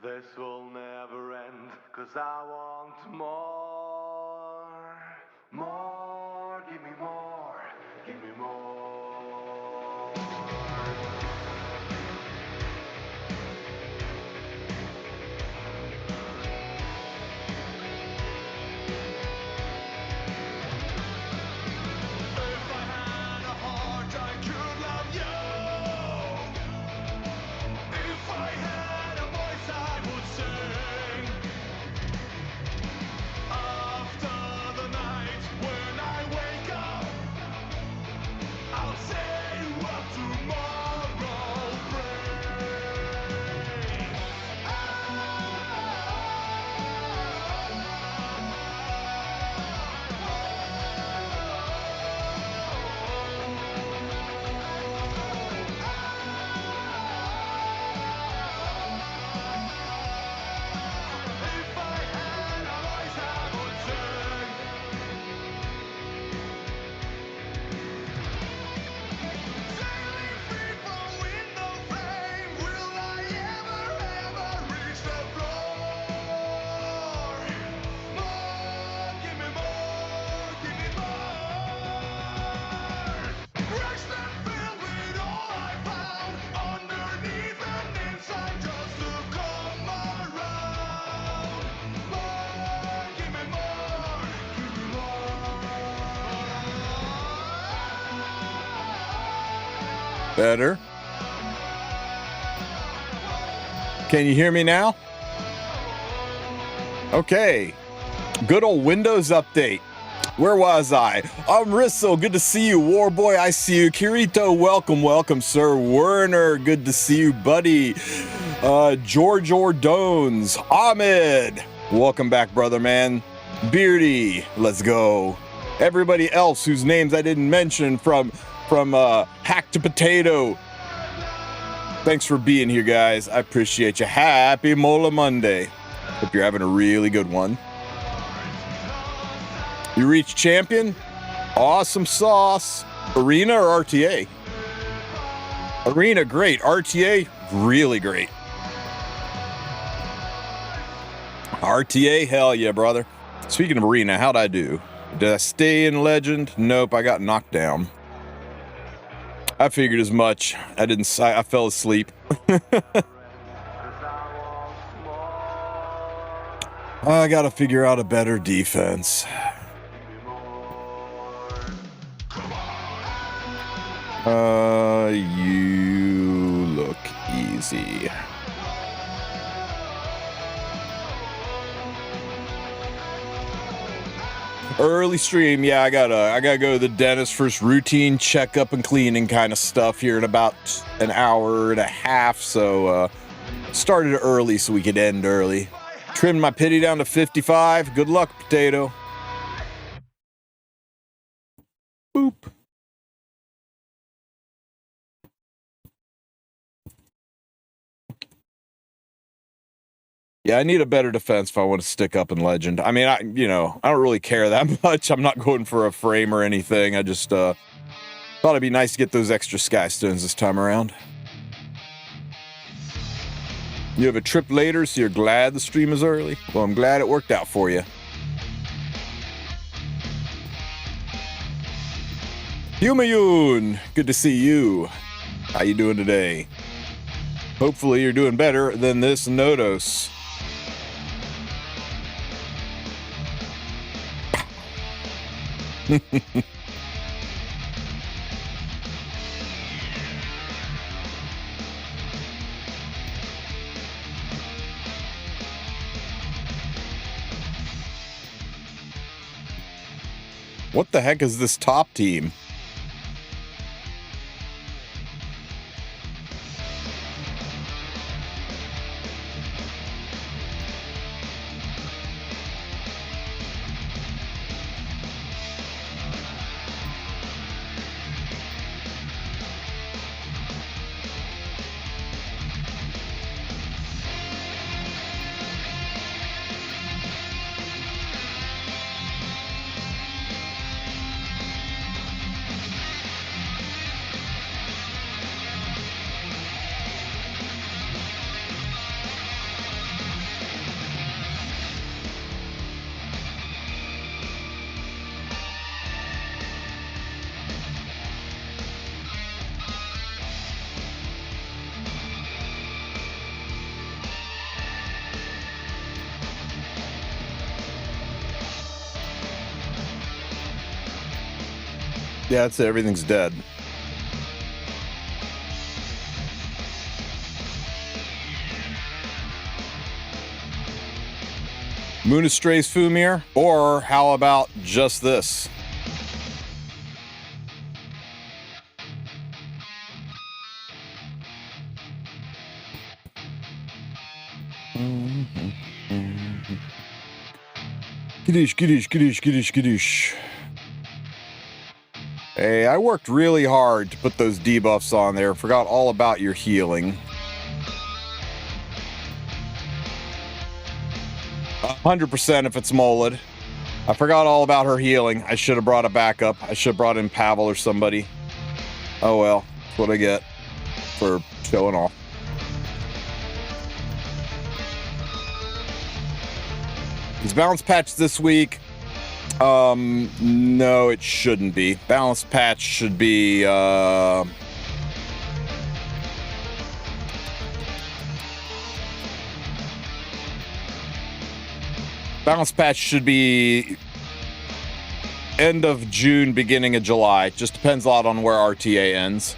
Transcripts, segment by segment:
This will never end, 'cause I want more. More, give me more, give me more. If I had a heart, I could love you. If I had a voice, I would sing. After the night when I wake up, I'll say what tomorrow brings. If I had a voice, I would sing. Sailing free from window frame, will I ever reach the floor? More, give me more, give me more. Crushed and filled with all I found, underneath and inside, just to come around. More, give me more, give me Better. Can you hear me now? Okay. Good old Windows update. Where was I? Risso, good to see you. Warboy, I see you. Kirito, welcome, sir. Werner, good to see you, buddy. George Ordones. Ahmed, welcome back, brother, man. Beardy, let's go. Everybody else whose names I didn't mention from Hack to Potato. Thanks for being here, guys. I appreciate you. Happy Mola Monday. Hope you're having a really good one. You reached champion? Awesome sauce. Arena or RTA? Arena, great. RTA, really great. RTA, hell yeah, brother. Speaking of Arena, how'd I do? Did I stay in Legend? Nope, I got knocked down. I figured as much. I fell asleep. I gotta figure out a better defense. You look easy. Early stream, yeah, I gotta go to the dentist first, routine checkup and cleaning kind of stuff here in about an hour and a half, so started early so we could end early. Trimmed my pity down to 55. Good luck, potato. Boop. Yeah, I need a better defense if I want to stick up in Legend. I mean, I don't really care that much. I'm not going for a frame or anything. I just thought it'd be nice to get those extra Sky Stones this time around. You have a trip later, so you're glad the stream is early? Well, I'm glad it worked out for you. Humayun, good to see you. How you doing today? Hopefully you're doing better than this Nodos. What the heck is this top team? Yeah, that's it. Everything's dead. Moonistray's Fumir, or how about just this? Gadoosh, gadoosh, gadoosh, gadoosh, gadoosh. Hey, I worked really hard to put those debuffs on there. Forgot all about your healing. 100% if it's Molad. I forgot all about her healing. I should have brought it back up. I should have brought in Pavel or somebody. Oh well, that's what I get for showing off. Is balance patch this week? No, it shouldn't be. Balance patch should be, balance patch should be end of June, beginning of July. Just depends a lot on where RTA ends.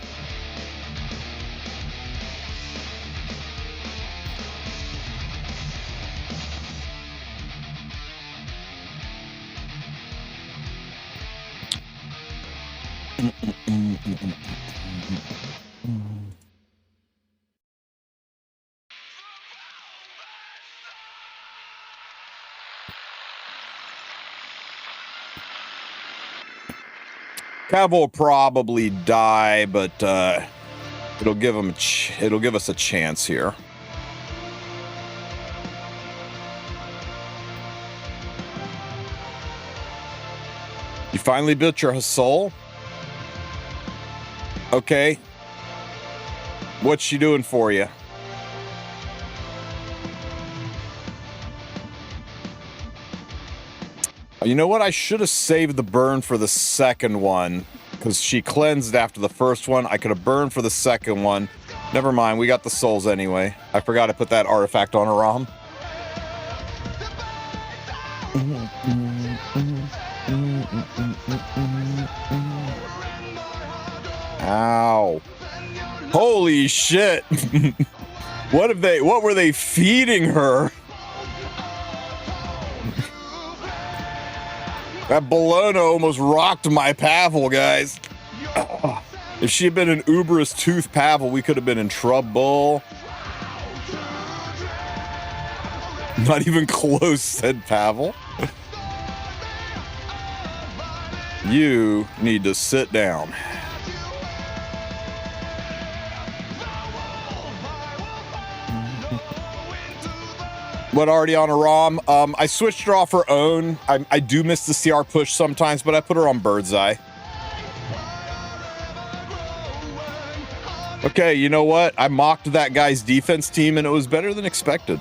Cav will probably die, but it'll give him it'll give us a chance here. You finally built your soul? Okay. What's she doing for you? You know what? I should have saved the burn for the second one because she cleansed after the first one. I could have burned for the second one. Never mind. We got the souls anyway. I forgot to put that artifact on her ROM. Ow. Holy shit. What were they feeding her? That Bologna almost rocked my Pavel, guys. If she had been an Uberous Tooth Pavel, we could have been in trouble. Not even close, said Pavel. You need to sit down. What, already on a ROM? I switched her off her own. I do miss the CR push sometimes, but I put her on Bird's Eye. Okay, you know what? I mocked that guy's defense team, and it was better than expected.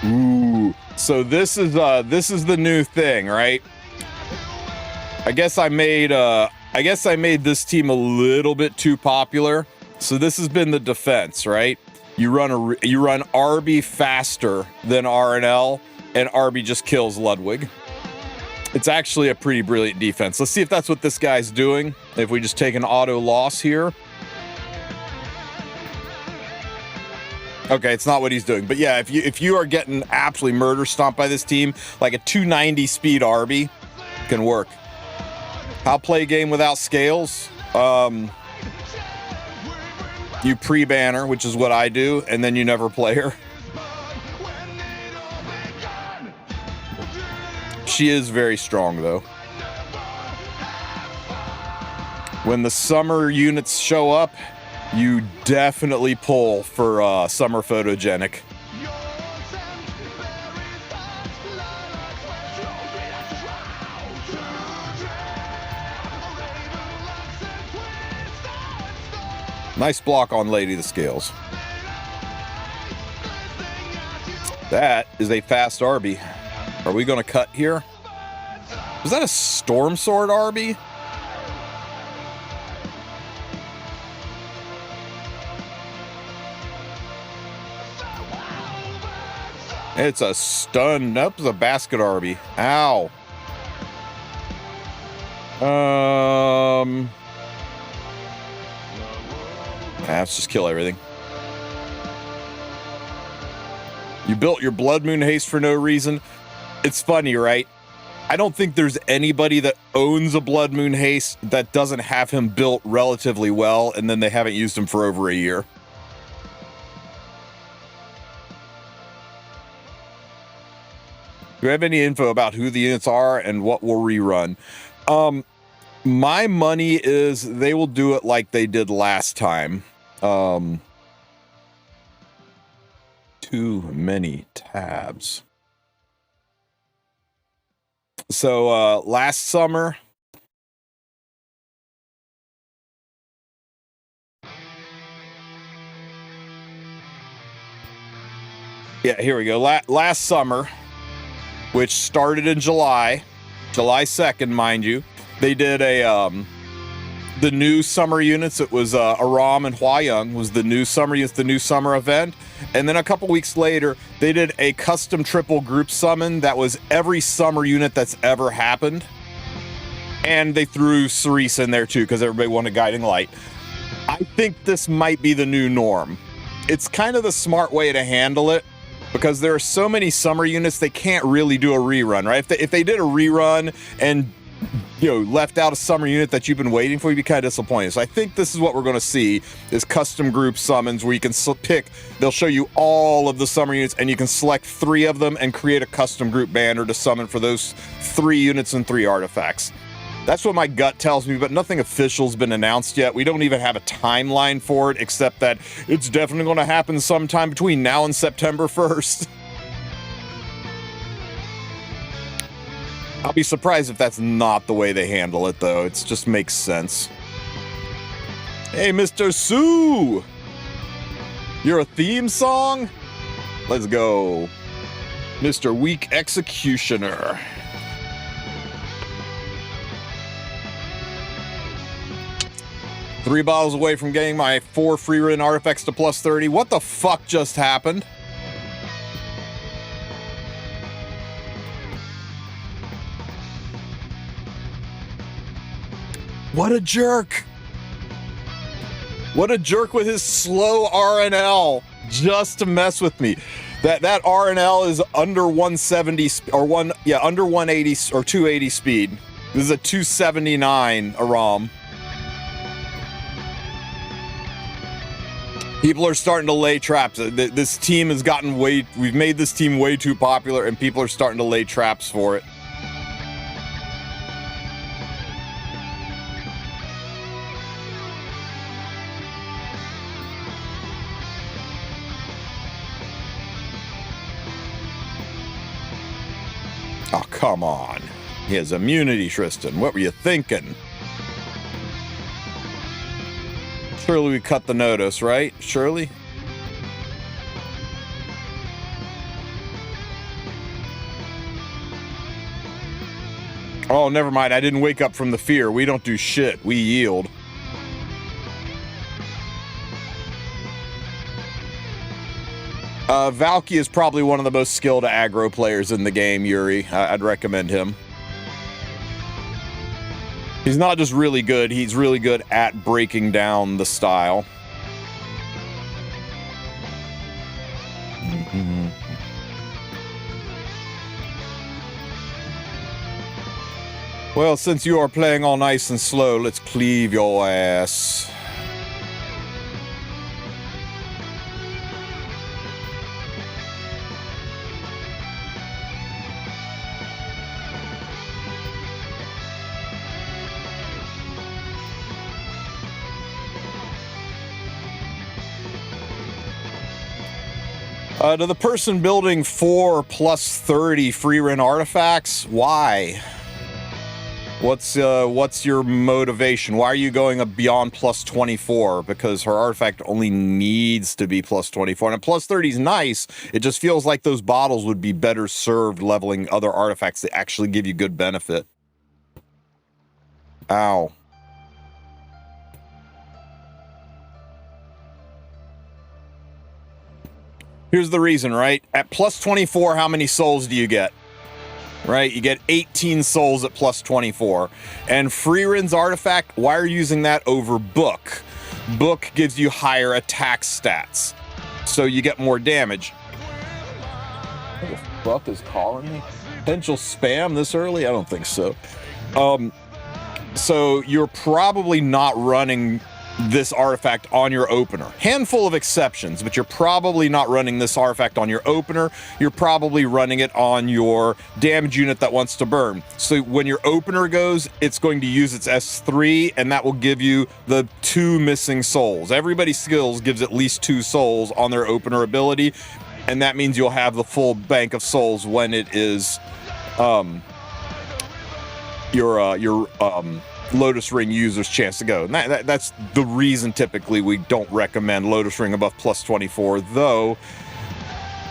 Ooh, so this is the new thing, right? I guess I made this team a little bit too popular. So this has been the defense, right? You run RB faster than RNL, and RB just kills Ludwig. It's actually a pretty brilliant defense. Let's see if that's what this guy's doing. If we just take an auto loss here. Okay, it's not what he's doing. But yeah, if you are getting absolutely murder stomped by this team, like a 290 speed RB can work. I'll play a game without scales. You pre-ban her, which is what I do, and then you never play her. She is very strong, though. When the summer units show up, you definitely pull for summer photogenic. Nice block on Lady of the Scales. That is a fast RB. Are we going to cut here? Was that a Storm Sword Arby? It's a stun. Nope, it's a basket Arby. Ow. Let's just kill everything. You built your Blood Moon Haste for no reason. It's funny, right? I don't think there's anybody that owns a Blood Moon Haste that doesn't have him built relatively well, and then they haven't used him for over a year. Do you have any info about who the units are and what will rerun? My money is they will do it like they did last time. Too many tabs. So last summer, yeah, here we go. Last summer, which started in July 2nd, mind you, they did a the new summer units. It was Aram and Huayang was the new summer units, the new summer event. And then a couple weeks later, they did a custom triple group summon that was every summer unit that's ever happened. And they threw Cerise in there too, because everybody wanted Guiding Light. I think this might be the new norm. It's kind of the smart way to handle it, because there are so many summer units, they can't really do a rerun, right? If they did a rerun and left out a summer unit that you've been waiting for, you'd be kind of disappointed. So I think this is what we're going to see, is custom group summons where you can pick, they'll show you all of the summer units and you can select 3 of them and create a custom group banner to summon for those 3 units and 3 artifacts. That's what my gut tells me, but nothing official's been announced yet. We don't even have a timeline for it, except that it's definitely going to happen sometime between now and September 1st. I'll be surprised if that's not the way they handle it, though. It just makes sense. Hey, Mr. Sue! You're a theme song? Let's go. Mr. Weak Executioner. Three bottles away from getting my 4 free run artifacts to plus 30. What the fuck just happened? What a jerk. What a jerk with his slow RNL just to mess with me. That RNL is under 170 or under 180 or 280 speed. This is a 279 Aram. People are starting to lay traps. This team has gotten we've made this team way too popular, and people are starting to lay traps for it. Oh, come on. He has immunity, Tristen. What were you thinking? Surely we cut the notice, right? Surely? Oh, never mind. I didn't wake up from the fear. We don't do shit. We yield. Valky is probably one of the most skilled aggro players in the game, Yuri. I'd recommend him. He's not just really good, he's really good at breaking down the style. Mm-hmm. Well, since you are playing all nice and slow, let's cleave your ass. To the person building 4 plus 30 free rent artifacts, why? What's your motivation? Why are you going beyond plus 24? Because her artifact only needs to be plus 24. And a plus 30 is nice. It just feels like those bottles would be better served leveling other artifacts that actually give you good benefit. Ow. Here's the reason, right? At plus 24, how many souls do you get? Right? You get 18 souls at plus 24. And Freeren's artifact, why are you using that over Book? Book gives you higher attack stats, so you get more damage. Who the fuck is calling me? Potential spam this early? I don't think so. So you're probably not running this artifact on your opener. Handful of exceptions, but you're probably not running this artifact on your opener. You're probably running it on your damage unit that wants to burn. So when your opener goes, it's going to use its S3, and that will give you the 2 missing souls. Everybody's skills gives at least 2 souls on their opener ability, and that means you'll have the full bank of souls when it is your Lotus Ring user's chance to go. And that's the reason typically we don't recommend Lotus Ring above plus 24, though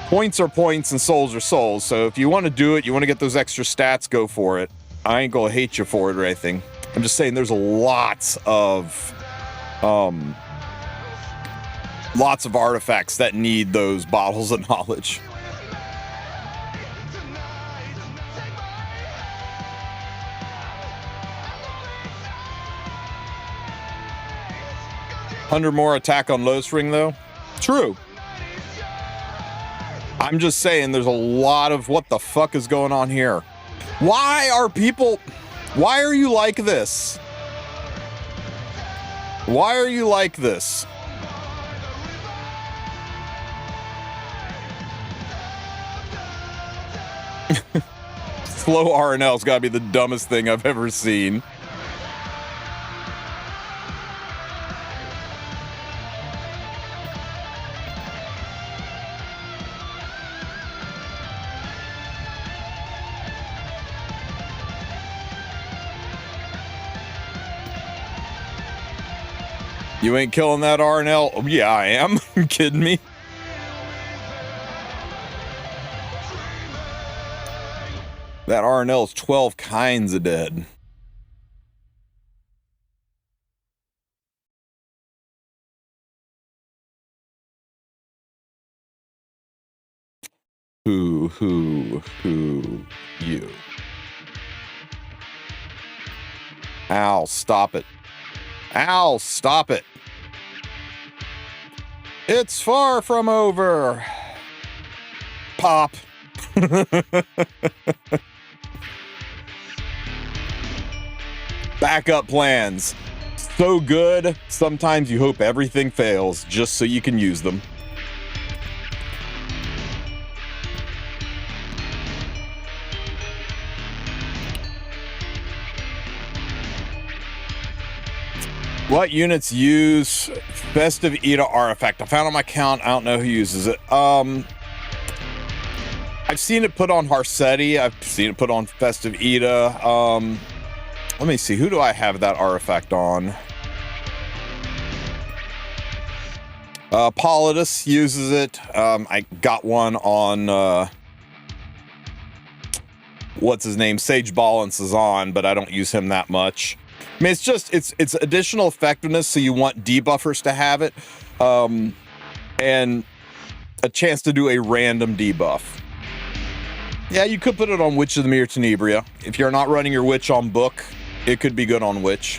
points are points and souls are souls. So if you want to do it, you want to get those extra stats, go for it. I ain't gonna hate you for it or anything. I'm just saying there's lots of artifacts that need those bottles of knowledge. 100 more attack on Lotus Ring, though. True. I'm just saying there's a lot of what the fuck is going on here. Why are you like this? Why are you like this? Slow RNL's gotta be the dumbest thing I've ever seen. You ain't killing that RNL? Oh, yeah, I am. You kidding me? That RNL is 12 kinds of dead. Who, you. Ow, stop it. Ow, stop it. It's far from over. Pop. Backup plans. So good, sometimes you hope everything fails just so you can use them. What units use Festive Eda artifact? I found on my count. I don't know who uses it. I've seen it put on Harsetti. I've seen it put on Festive Eda. Let me see. Who do I have that artifact on? Politis uses it. I got one on what's his name? Sage Balance is on, but I don't use him that much. I mean, it's additional effectiveness, so you want debuffers to have it, and a chance to do a random debuff. Yeah, you could put it on Witch of the Mere Tenebria. If you're not running your Witch on Book, it could be good on Witch.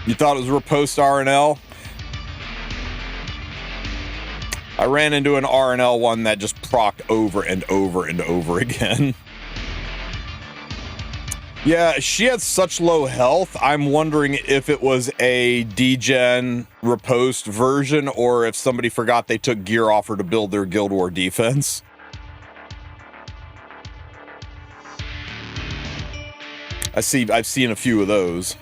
You thought it was Riposte RNL? I ran into an RNL one that just procced over and over and over again. Yeah, she had such low health. I'm wondering if it was a degen Riposte version or if somebody forgot they took gear off her to build their Guild War defense. I've seen a few of those.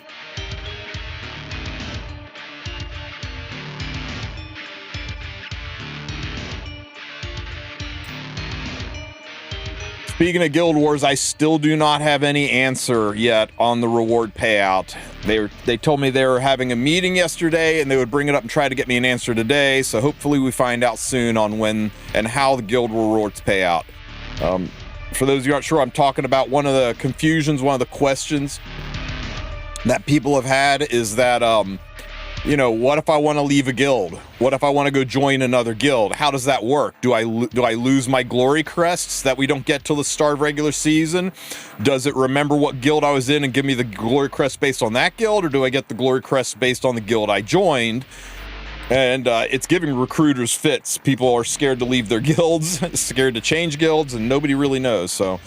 Speaking of Guild Wars, I still do not have any answer yet on the reward payout. They told me they were having a meeting yesterday and they would bring it up and try to get me an answer today. So hopefully we find out soon on when and how the Guild rewards pay out. For those of you who aren't sure, I'm talking about one of the confusions, one of the questions that people have had is that, you know, what if I want to leave a guild? What if I want to go join another guild? How does that work? Do I lose my glory crests that we don't get till the start of regular season? Does it remember what guild I was in and give me the glory crest based on that guild? Or do I get the glory crest based on the guild I joined? And it's giving recruiters fits. People are scared to leave their guilds, scared to change guilds, and nobody really knows. So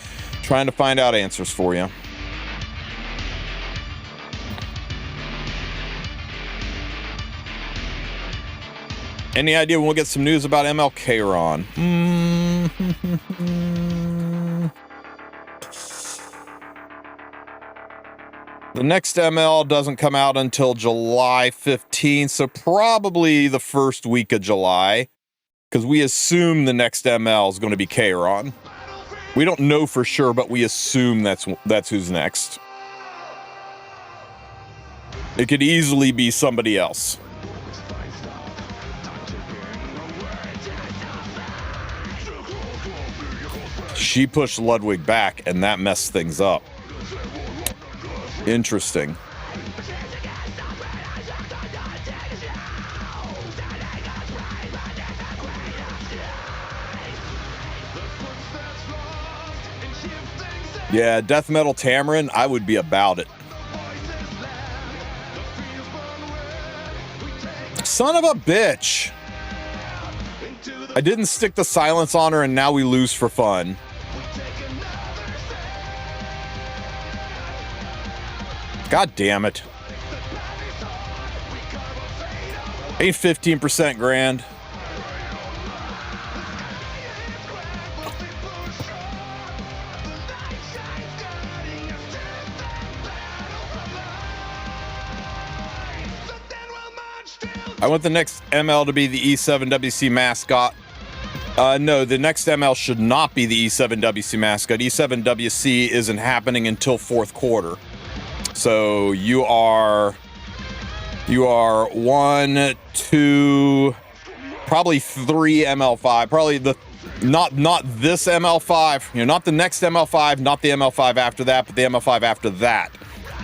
trying to find out answers for you. Any idea when we'll get some news about ML Kayron? The next ML doesn't come out until July 15th, so probably the first week of July, because we assume the next ML is going to be Kayron. We don't know for sure, but we assume that's who's next. It could easily be somebody else. She pushed Ludwig back, and that messed things up. Interesting. Yeah, Death Metal Tamarin, I would be about it. Son of a bitch. I didn't stick the silence on her, and now we lose for fun. God damn it. Ain't 15% grand. I want the next ML to be the E7WC mascot. No, the next ML should not be the E7WC mascot. E7WC isn't happening until fourth quarter. So you are 1, 2, probably 3 ML5. Probably not this ML5, you know, not the next ML5, not the ML5 after that, but the ML5 after that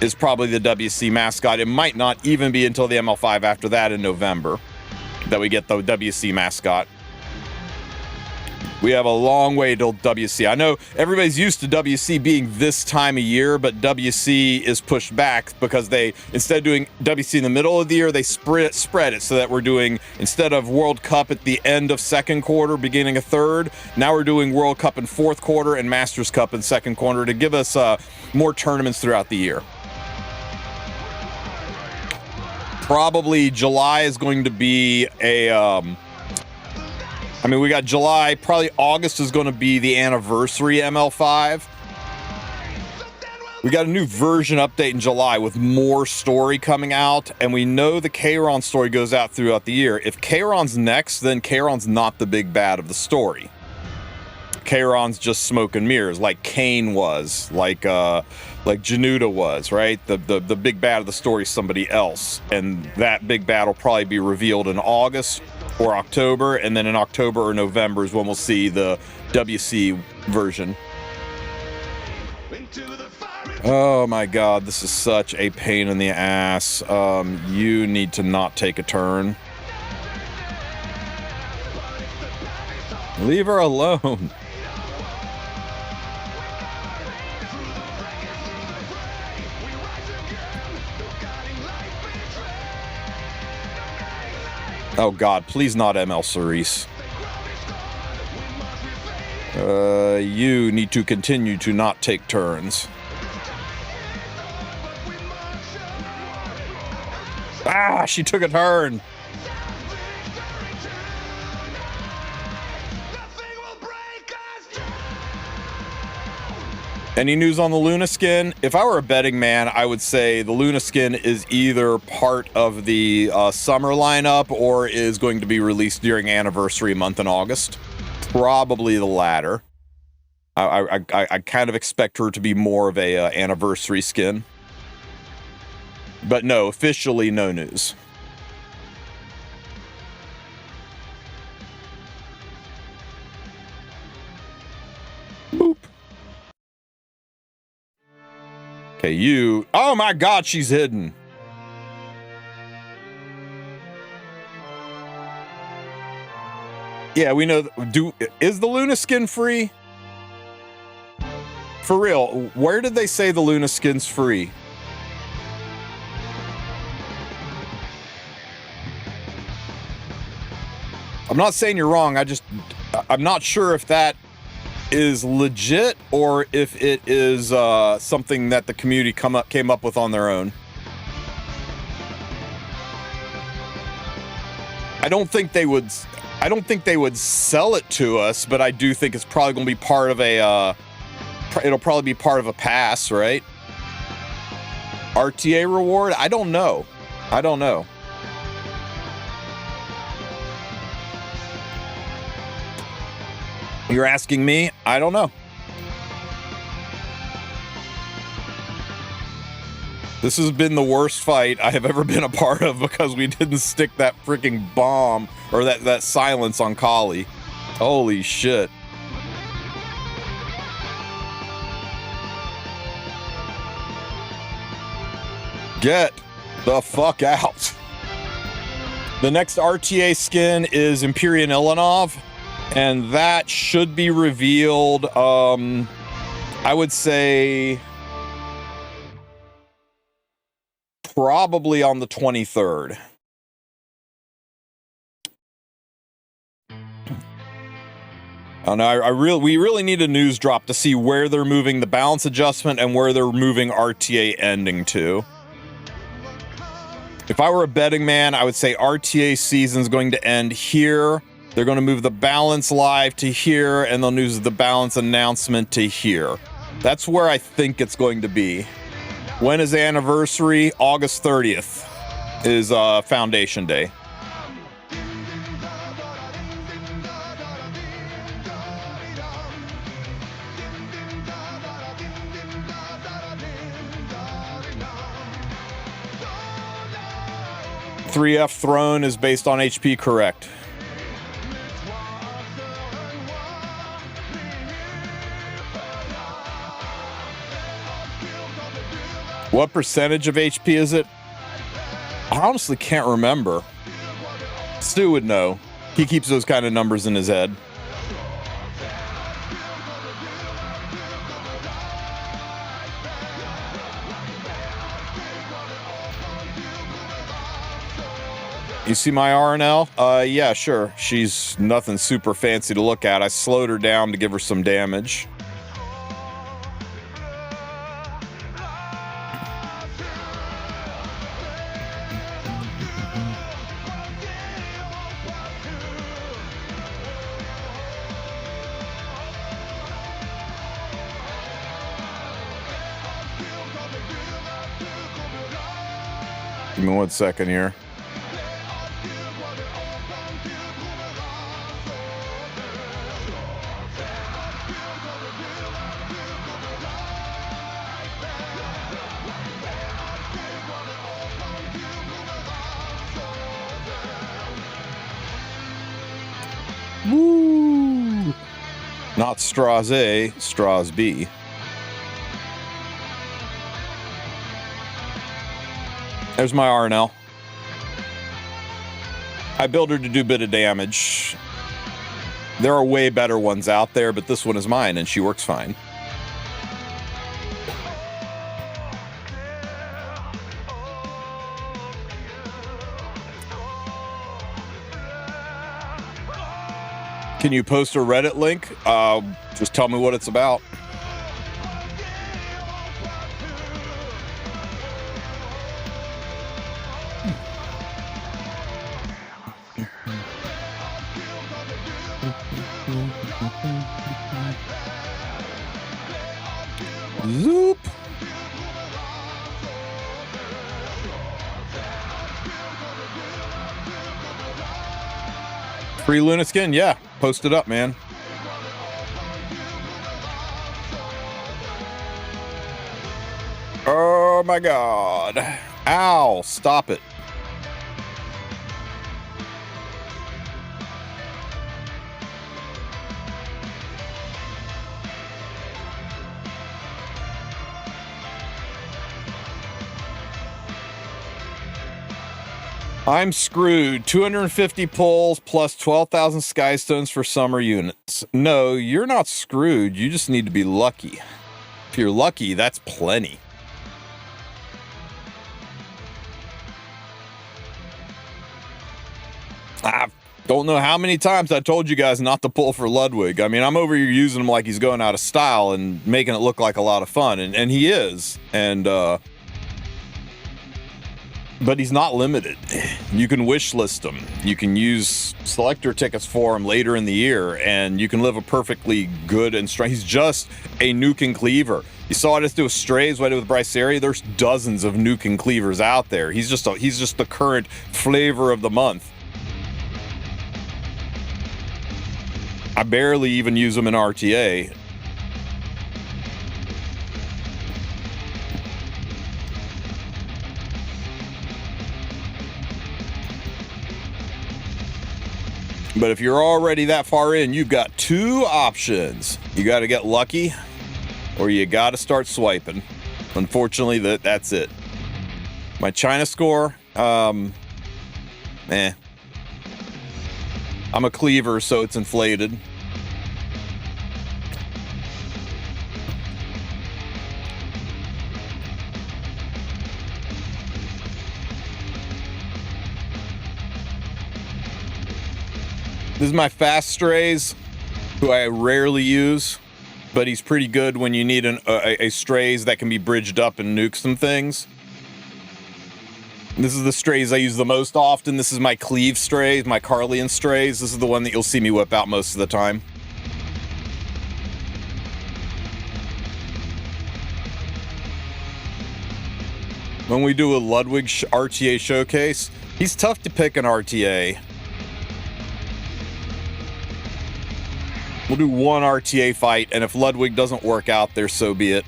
is probably the WC mascot. It might not even be until the ML5 after that in November that we get the WC mascot. We have a long way till WC. I know everybody's used to WC being this time of year, but WC is pushed back because they, instead of doing WC in the middle of the year, they spread it so that we're doing, instead of World Cup at the end of second quarter, beginning of third, now we're doing World Cup in fourth quarter and Masters Cup in second quarter to give us more tournaments throughout the year. Probably July is going to be a... I mean, we got July, probably August is going to be the anniversary ML5. We got a new version update in July with more story coming out, and we know the Kayron story goes out throughout the year. If Kayron's next, then Kayron's not the big bad of the story. Kayron's just smoke and mirrors, like Kane was, like Januda was, right? The big bad of the story is somebody else, and that big bad will probably be revealed in August or October, and then in October or November is when we'll see the WC version. Oh my god, this is such a pain in the ass. You need to not take a turn. Leave her alone. Oh god, please not ML Cerise. You need to continue to not take turns. Ah, she took a turn. Any news on the Luna skin? If I were a betting man, I would say the Luna skin is either part of the summer lineup or is going to be released during anniversary month in August. Probably the latter. I kind of expect her to be more of a anniversary skin. But no, officially no news. Boop. Okay, you. Oh my God, she's hidden. Yeah, we know. Is the Luna skin free? For real, where did they say the Luna skin's free? I'm not saying you're wrong. I'm not sure if that is legit or if it is something that the community came up with on their own. I don't think they would sell it to us, but I do think it's probably going to be part of a it'll probably be part of a pass, right? RTA reward? I don't know. You're asking me? I don't know. This has been the worst fight I have ever been a part of because we didn't stick that freaking bomb or that silence on Kali. Holy shit. Get the fuck out. The next RTA skin is Empyrean Ilanov, and that should be revealed, I would say, probably on the 23rd. Oh no, we really need a news drop to see where they're moving the balance adjustment and where they're moving RTA ending to. If I were a betting man, I would say RTA season's going to end here. They're going to move the balance live to here, and they'll move the balance announcement to here. That's where I think it's going to be. When is the anniversary? August 30th is Foundation Day. .3F Throne is based on HP, correct. What percentage of HP is it? I honestly can't remember. Stu would know. He keeps those kind of numbers in his head. You see my RNL? Yeah, sure. She's nothing super fancy to look at. I slowed her down to give her some damage. Give me 1 second here. Woo! Not straws A, straws B. There's my RNL. I build her to do a bit of damage. There are way better ones out there, but this one is mine and she works fine. Can you post a Reddit link? Just tell me what it's about. Zoop. Free Luna skin? Yeah, post it up, man. Oh my god. Ow, stop it. I'm screwed. 250 pulls plus 12,000 skystones for summer units. No, you're not screwed. You just need to be lucky. If you're lucky, that's plenty. I don't know how many times I told you guys not to pull for Ludwig. I mean, I'm over here using him like he's going out of style and making it look like a lot of fun. And he is. But he's not limited. You can wish list him. You can use selector tickets for him later in the year, and you can live a perfectly good and strong. He's just a nuke and cleaver. You saw us do with Strays, what I did with Bryceria. There's dozens of nuke and cleavers out there. He's just the current flavor of the month. I barely even use him in RTA. But if you're already that far in, you've got two options. You got to get lucky, or you got to start swiping. Unfortunately, that's it. My China score, I'm a cleaver, so it's inflated. This is my fast Strays, who I rarely use, but he's pretty good when you need a Strays that can be bridged up and nuke some things. This is the Strays I use the most often. This is my Cleave Strays, my Carlian Strays. This is the one that you'll see me whip out most of the time. When we do a Ludwig RTA showcase, he's tough to pick an RTA. We'll do one RTA fight, and if Ludwig doesn't work out there, so be it.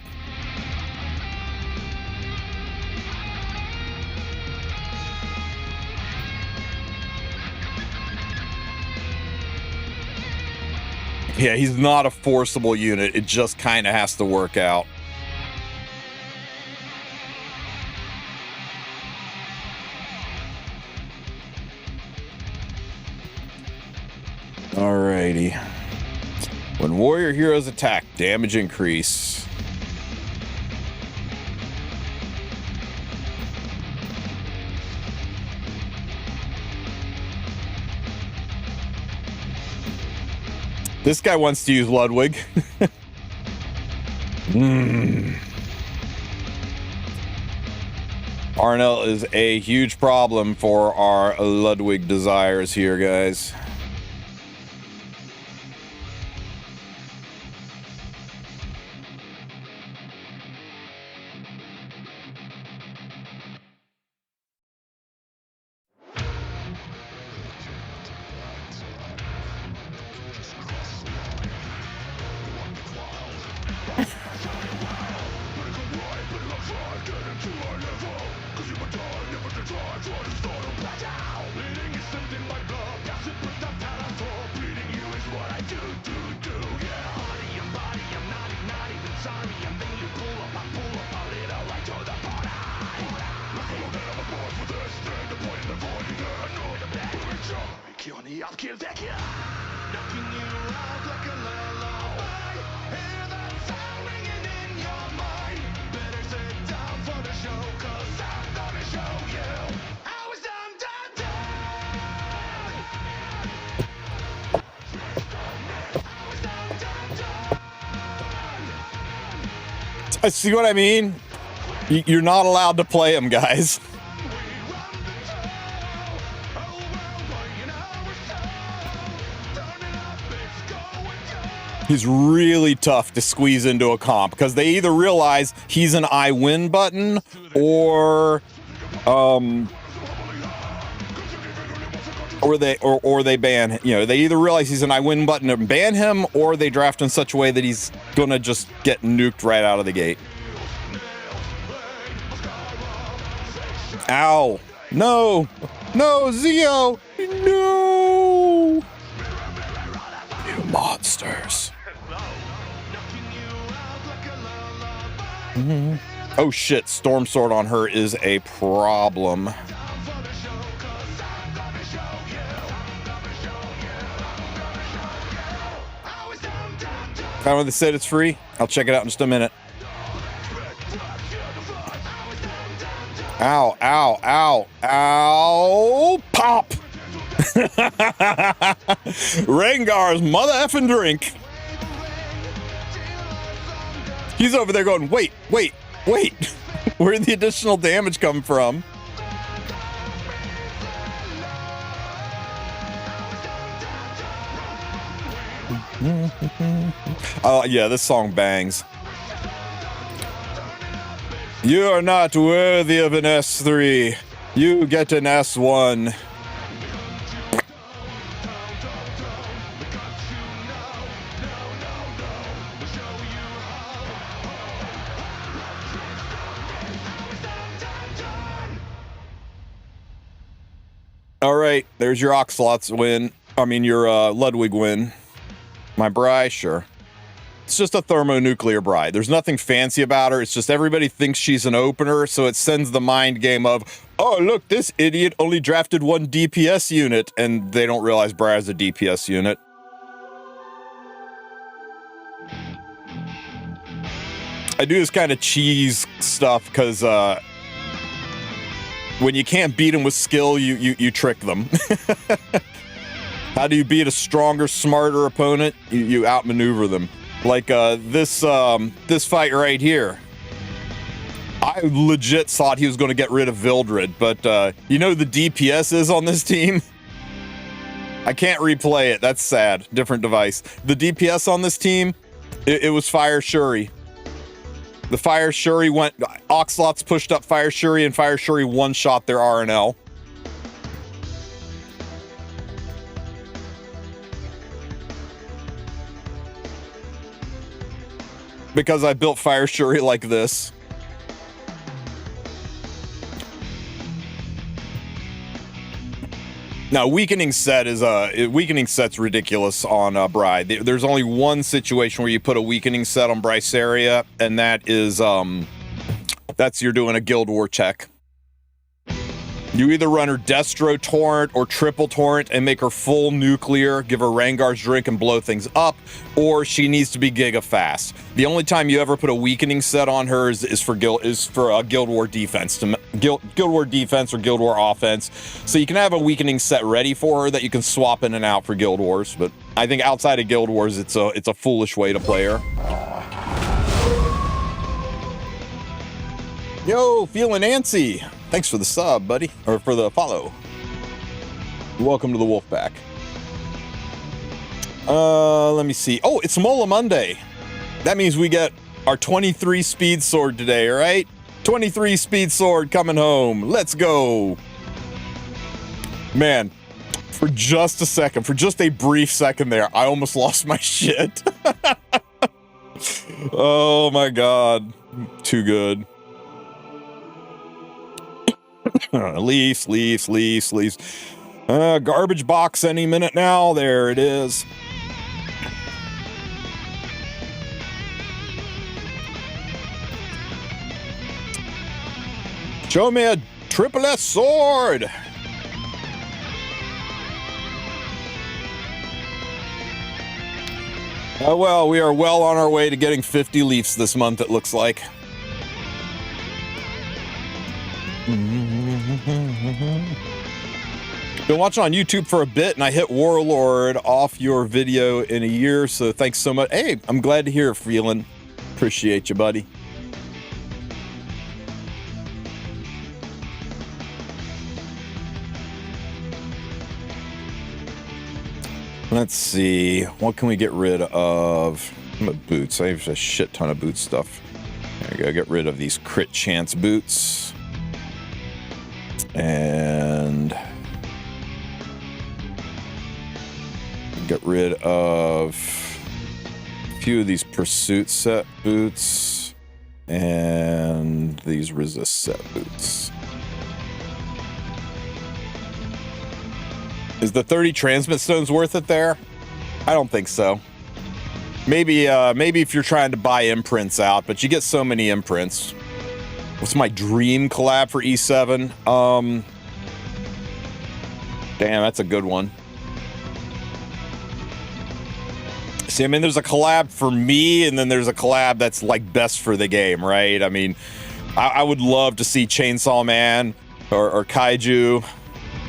Yeah, he's not a forcible unit. It just kind of has to work out. Alrighty. When warrior heroes attack, damage increase. This guy wants to use Ludwig. Arnell is a huge problem for our Ludwig desires here, guys. See what I mean? You're not allowed to play him, guys. He's really tough to squeeze into a comp because they either realize he's an I win button or they ban, you know, they either realize he's an I win button and ban him, or they draft in such a way that he's gonna just get nuked right out of the gate. Ow. No. No, Zio. No. You monsters. Oh shit, Storm Sword on her is a problem. They said it's free. I'll check it out in just a minute. Ow, ow, ow, ow, pop. Rengar's mother effing drink. He's over there going, wait, wait, wait. Where'd the additional damage come from? Oh, yeah, this song bangs. You are not worthy of an S3. You get an S1. All right, there's your Oxlot's win. I mean, your Ludwig win. My Bri, sure. It's just a thermonuclear Bri. There's nothing fancy about her. It's just everybody thinks she's an opener, so it sends the mind game of, oh, look, this idiot only drafted one DPS unit, and they don't realize Bri is a DPS unit. I do this kind of cheese stuff because when you can't beat them with skill, you trick them. How do you beat a stronger, smarter opponent? You outmaneuver them. Like this fight right here. I legit thought he was going to get rid of Vildred, but you know the DPS is on this team? I can't replay it. That's sad. Different device. The DPS on this team, it was Fire Shuri. The Fire Shuri went... Oxlots pushed up Fire Shuri, and Fire Shuri one-shot their RNL. Because I built Fire Shuri like this. Now, weakening set is weakening set's ridiculous on Bri. There's only one situation where you put a weakening set on Bryceria, and that is that's you're doing a Guild War check. You either run her Destro Torrent or Triple Torrent and make her full nuclear, give her Rengar's Drink and blow things up, or she needs to be Giga Fast. The only time you ever put a weakening set on her is for a Guild War defense, Guild War defense or Guild War offense. So you can have a weakening set ready for her that you can swap in and out for Guild Wars. But I think outside of Guild Wars, it's a foolish way to play her. Yo, feeling antsy. Thanks for the sub, buddy, or for the follow. Welcome to the Wolf Pack. Let me see. Oh, it's Mola Monday. That means we get our 23 speed sword today, all right? 23 speed sword coming home. Let's go. Man, for just a second, for just a brief second there, I almost lost my shit. Oh my God. Too good. Leafs. Garbage box any minute now. There it is. Show me a triple S sword. Oh well, we are well on our way to getting 50 Leafs this month, it looks like. Been watching on YouTube for a bit, and I hit Warlord off your video in a year, so thanks so much. Hey, I'm glad to hear it, Freeland. Appreciate you, buddy. Let's see. What can we get rid of? Boots. I have a shit ton of boot stuff. There we go. Get rid of these crit chance boots. And get rid of a few of these pursuit set boots and these resist set boots. Is the 30 transmit stones worth it there? I don't think so. Maybe if you're trying to buy imprints out, but you get so many imprints. What's my dream collab for E7? Damn, that's a good one. See, I mean, there's a collab for me, and then there's a collab that's like best for the game, right? I mean, I would love to see Chainsaw Man or Kaiju.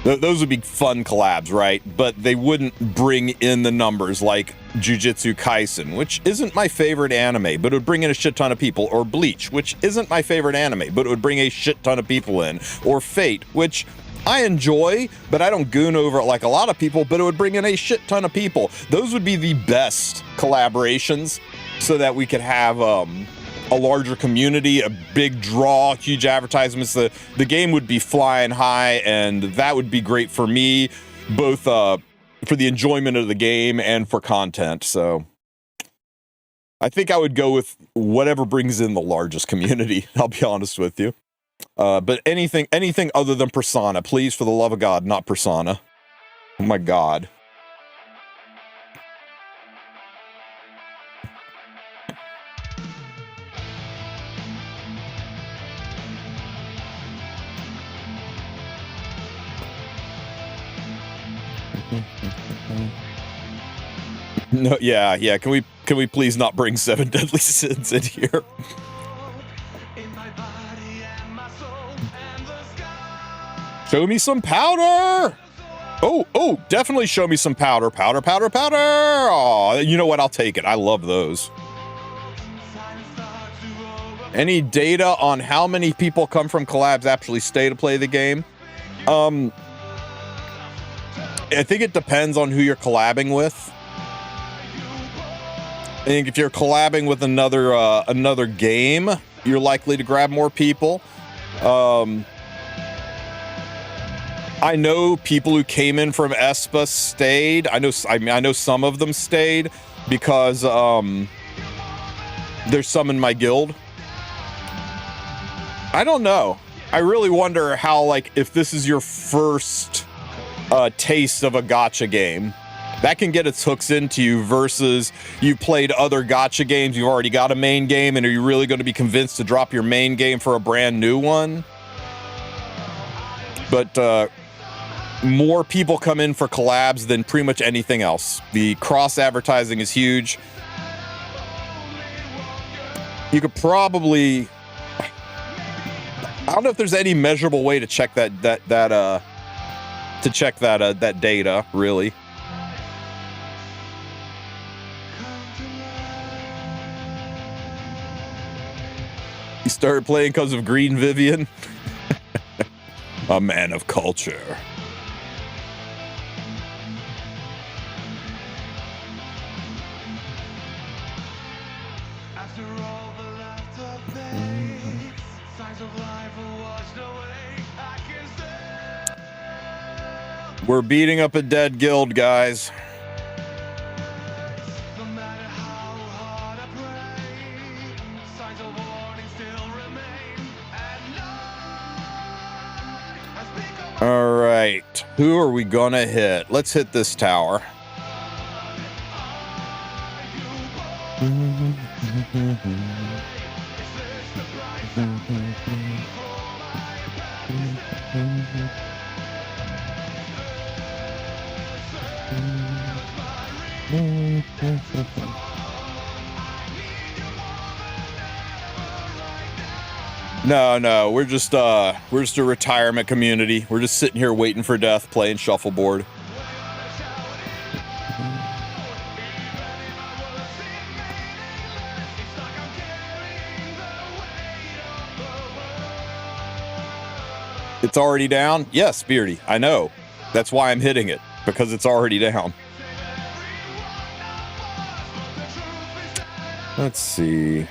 Those would be fun collabs, right? But they wouldn't bring in the numbers like Jujutsu Kaisen, which isn't my favorite anime, but it would bring in a shit ton of people. Or Bleach, which isn't my favorite anime, but it would bring a shit ton of people in. Or Fate, which I enjoy, but I don't goon over it like a lot of people, but it would bring in a shit ton of people. Those would be the best collaborations so that we could have a larger community, a big draw, huge advertisements. The game would be flying high, and that would be great for me, both for the enjoyment of the game and for content. So I think I would go with whatever brings in the largest community, I'll be honest with you. But anything other than Persona, please, for the love of God, not Persona. Oh my God. No, yeah. Can we please not bring 7 deadly sins in here? Show me some powder. Oh, definitely show me some powder. Powder. Oh, you know what? I'll take it. I love those. Any data on how many people come from collabs actually stay to play the game? I think it depends on who you're collabing with. I think if you're collabing with another game, you're likely to grab more people. I know people who came in from Espa stayed. I know some of them stayed because there's some in my guild. I don't know. I really wonder how, like, if this is your first taste of a gacha game, that can get its hooks into you versus you've played other gacha games, you've already got a main game, and are you really going to be convinced to drop your main game for a brand new one? But more people come in for collabs than pretty much anything else. The cross advertising is huge. You could probably, I don't know if there's any measurable way to check that data, really. You started playing because of Green Vivian? A man of culture. We're beating up a dead guild, guys. All right, who are we gonna hit? Let's hit this tower. No, we're just a retirement community. We're just sitting here waiting for death, playing shuffleboard. It's already down? Yes, Beardy, I know. That's why I'm hitting it, because it's already down. Let's see.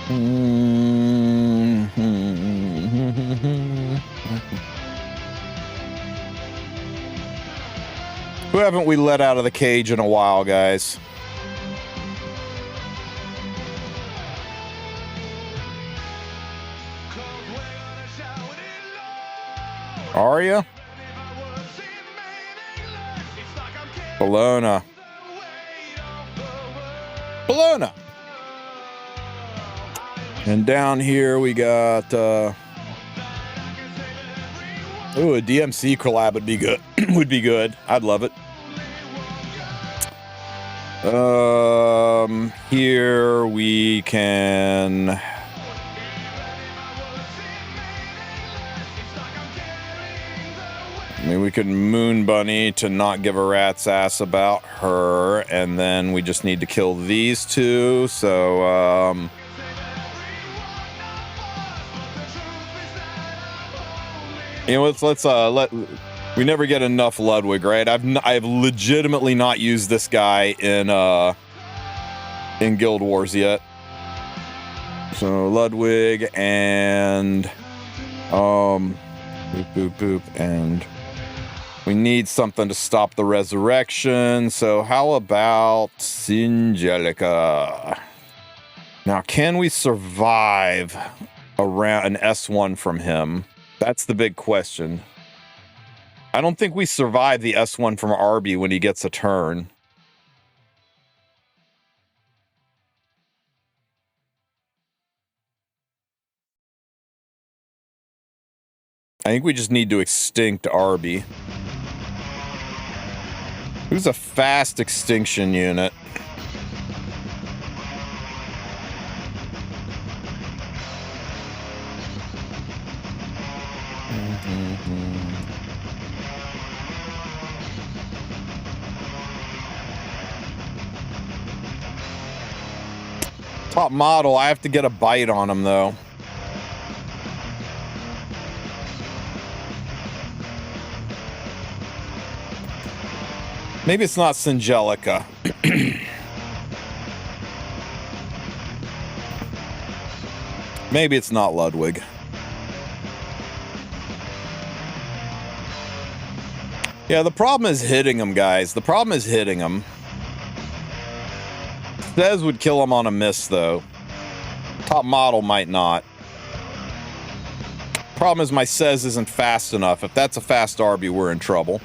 Who haven't we let out of the cage in a while, guys? Arya? Bologna. Bologna. And down here we got ooh, a DMC collab would be good. Would be good. I'd love it. Here we can I mean, we could Moon Bunny to not give a rat's ass about her, and then we just need to kill these two. So, you know, let we never get enough Ludwig, right? I've legitimately not used this guy in Guild Wars yet. So Ludwig and boop boop boop, and we need something to stop the resurrection. So how about Singelica? Now, can we survive around an S1 from him? That's the big question. I don't think we survive the S1 from Arby when he gets a turn. I think we just need to extinct Arby. Who's a fast extinction unit? Top model, I have to get a bite on him though. Maybe it's not Singelica. Maybe it's not Ludwig. Yeah, the problem is hitting him, guys. The problem is hitting him. Sez would kill him on a miss, though. Top model might not. Problem is my Sez isn't fast enough. If that's a fast Arby, we're in trouble.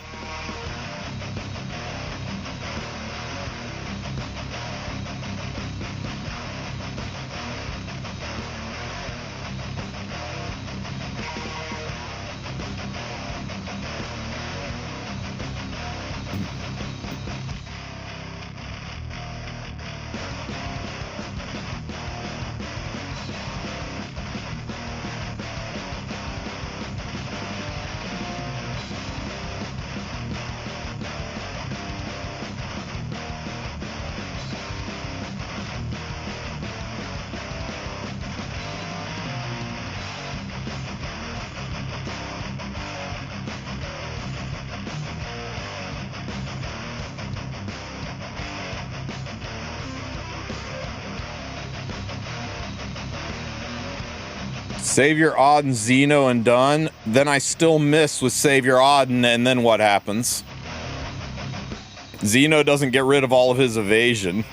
Savior Auden, Xeno, and done. Then I still miss with Savior Auden, and then what happens? Xeno doesn't get rid of all of his evasion.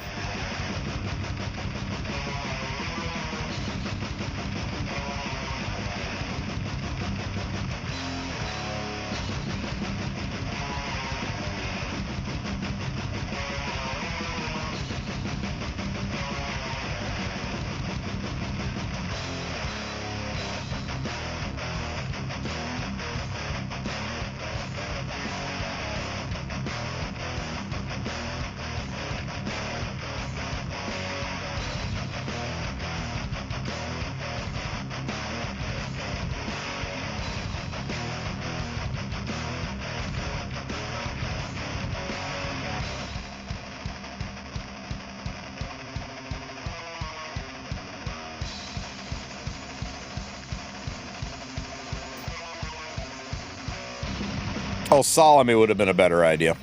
Oh, Salome would have been a better idea.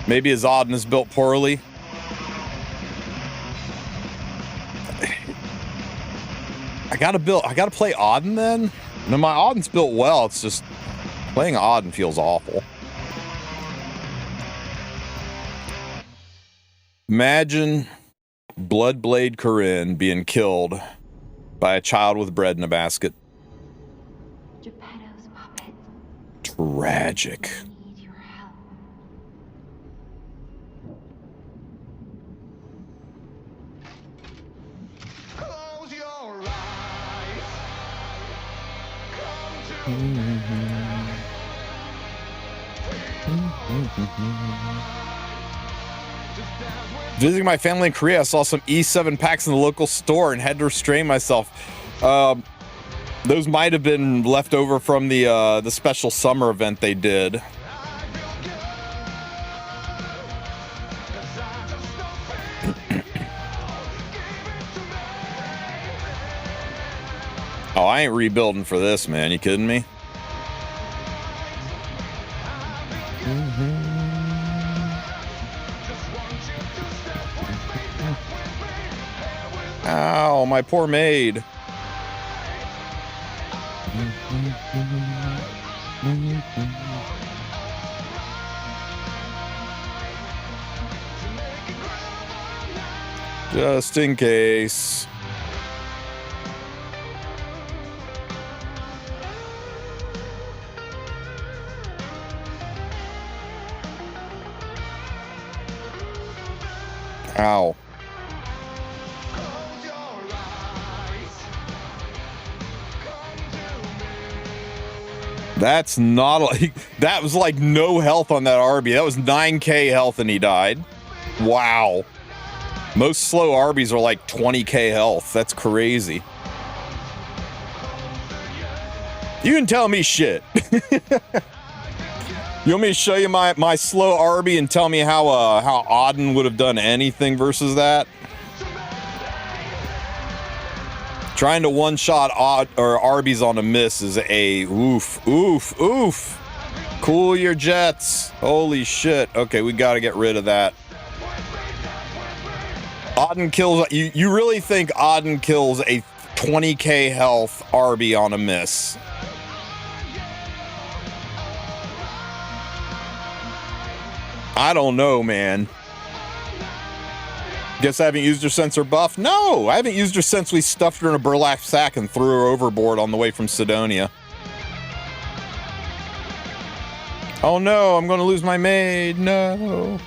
Maybe his Auden is built poorly. gotta play Auden then? No, my Auden's built well. It's just playing Auden feels awful. Imagine Bloodblade Corinne being killed by a child with bread in a basket. Geppetto's puppet. Tragic. Need your help. Close your eyes. Come to Visiting my family in Korea, I saw some E7 packs in the local store and had to restrain myself. Those might have been left over from the special summer event they did. Oh, I ain't rebuilding for this, man. You kidding me? Ow, my poor maid. Just in case. Ow. That's not like, that was like no health on that Arby. That was 9k health and he died. Wow. Most slow Arby's are like 20k health. That's crazy. You can tell me shit. You want me to show you my slow Arby and tell me how Auden would have done anything versus that? Trying to one-shot Arby's on a miss is a oof, oof, oof. Cool your jets. Holy shit. Okay, we got to get rid of that. Auden kills... You really think Auden kills a 20k health Arby on a miss? I don't know, man. Guess I haven't used her since her buff? No, I haven't used her since we stuffed her in a burlap sack and threw her overboard on the way from Sidonia. Oh no, I'm gonna lose my maid, no.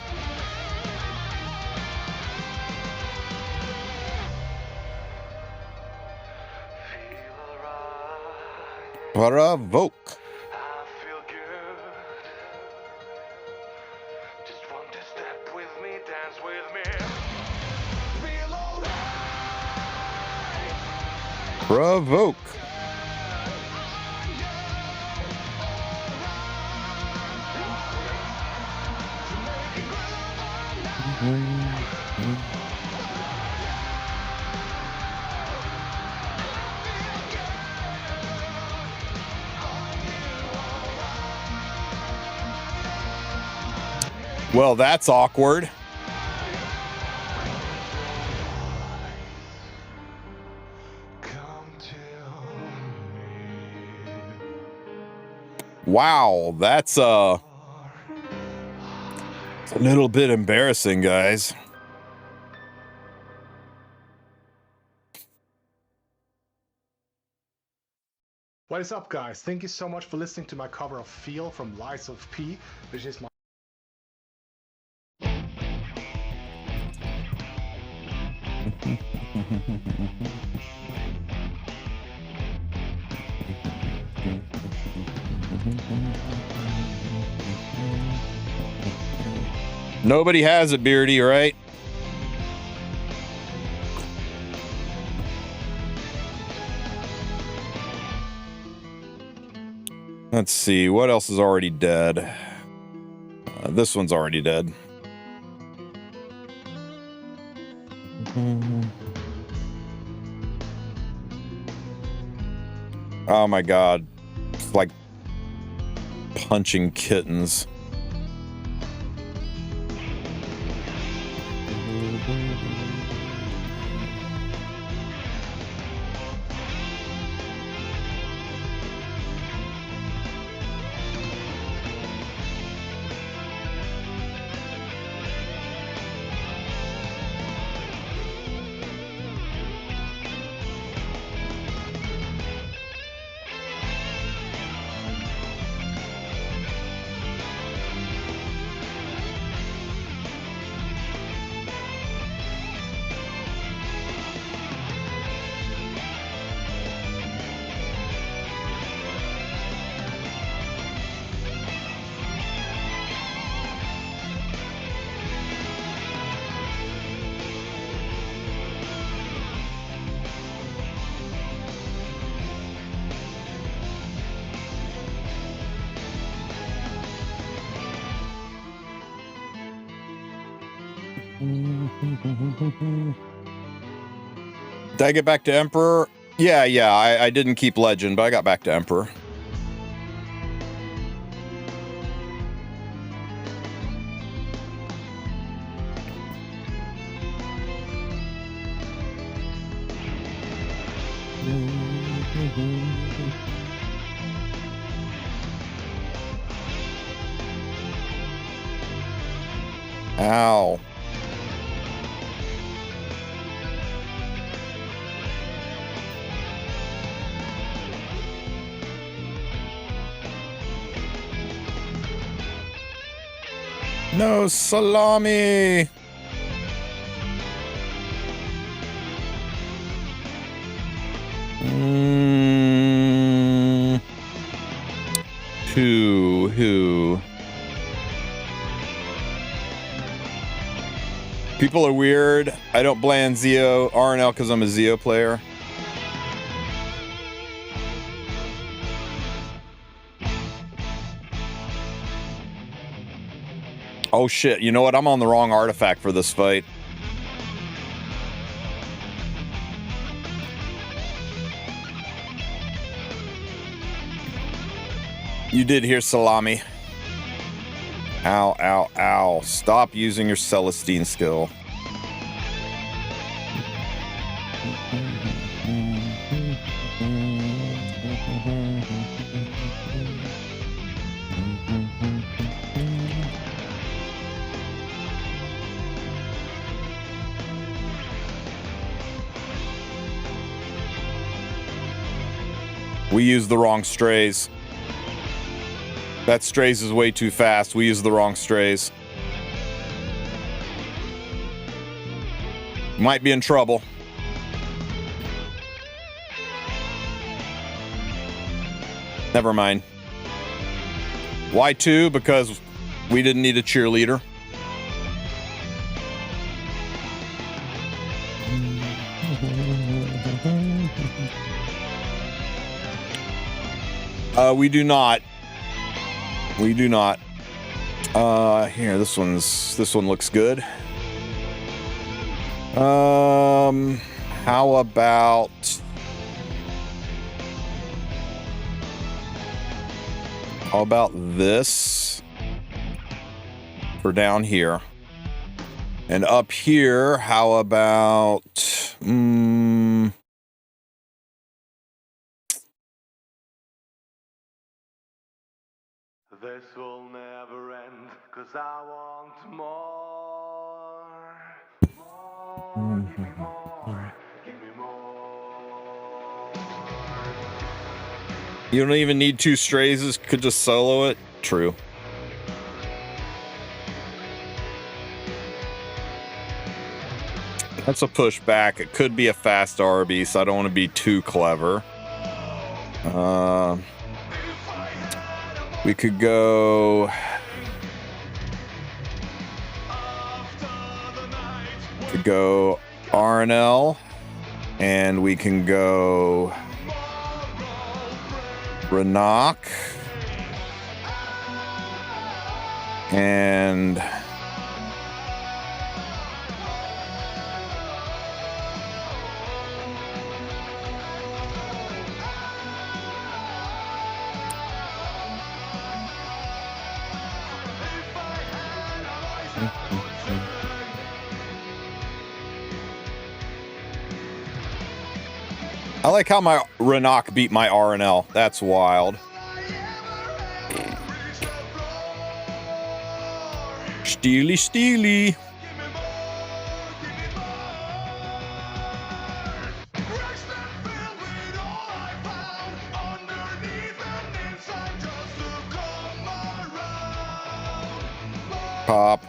Provoke. Provoke. Well, that's awkward. Wow, that's a little bit embarrassing, guys. What is up, guys? Thank you so much for listening to my cover of Feel from Lies of P, which is my Nobody has it, Beardy, right? Let's see, what else is already dead? This one's already dead. Oh my god. It's like punching kittens. Did I get back to Emperor? Yeah, I didn't keep Legend, but I got back to Emperor. Ow. No salami. Who? People are weird. I don't blame Zeo RNL because I'm a Zeo player. Oh shit, you know what? I'm on the wrong artifact for this fight. You did hear salami. Ow, ow, ow. Stop using your Celestine skill. We used the wrong strays. That strays is way too fast. We used the wrong strays. Might be in trouble. Never mind. Why 2? Because we didn't need a cheerleader. We do not. We do not. Here, this one looks good. How about this for down here? And up here, how about This will never end, 'cause I want more. More, give me more, give me more. You don't even need 2 strays, could just solo it? True. That's a pushback. It could be a fast RB, so I don't want to be too clever. We could go. RNL, and we can go Renak, and I like how my Renak beat my RNL. That's wild. Steely. Pop.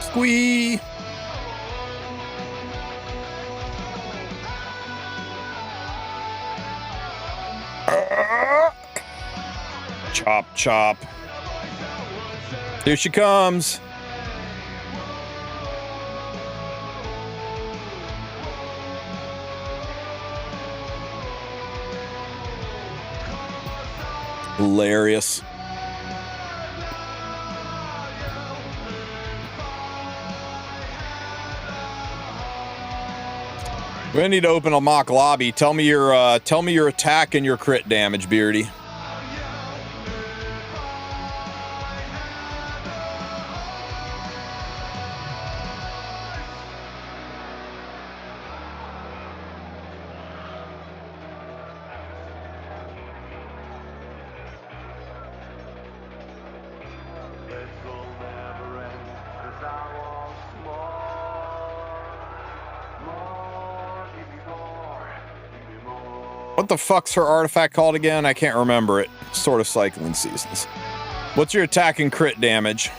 Squee. Chop. Here she comes. Hilarious. We need to open a mock lobby. Tell me your attack and your crit damage, Beardy. What the fuck's her artifact called again? I can't remember it. Sort of cycling seasons. What's your attack and crit damage?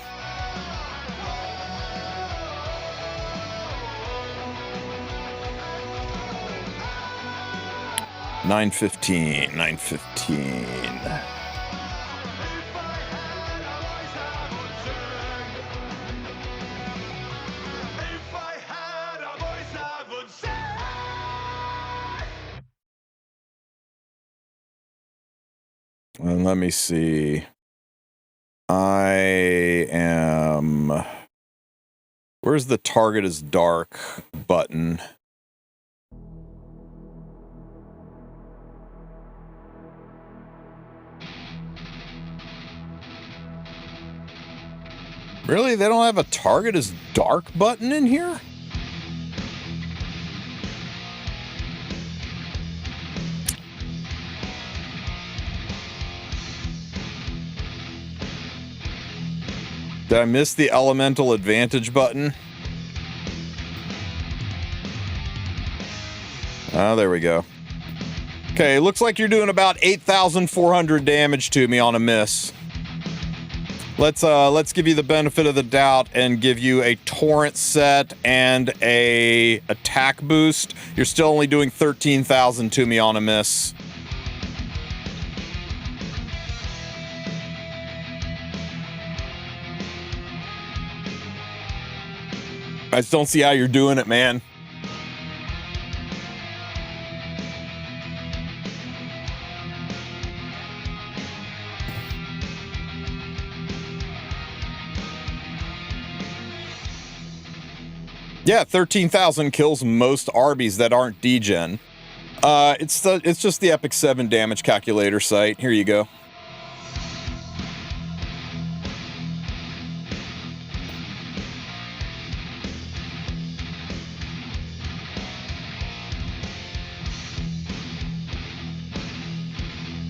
$9.15. And let me see. I am... Where's the target is dark button? Really? They don't have a target is dark button in here? Did I miss the elemental advantage button? Oh, there we go. Okay, looks like you're doing about 8,400 damage to me on a miss. Let's give you the benefit of the doubt and give you a torrent set and a attack boost. You're still only doing 13,000 to me on a miss. I just don't see how you're doing it, man. Yeah, 13,000 kills most Arby's that aren't degen. It's just the Epic 7 damage calculator site. Here you go.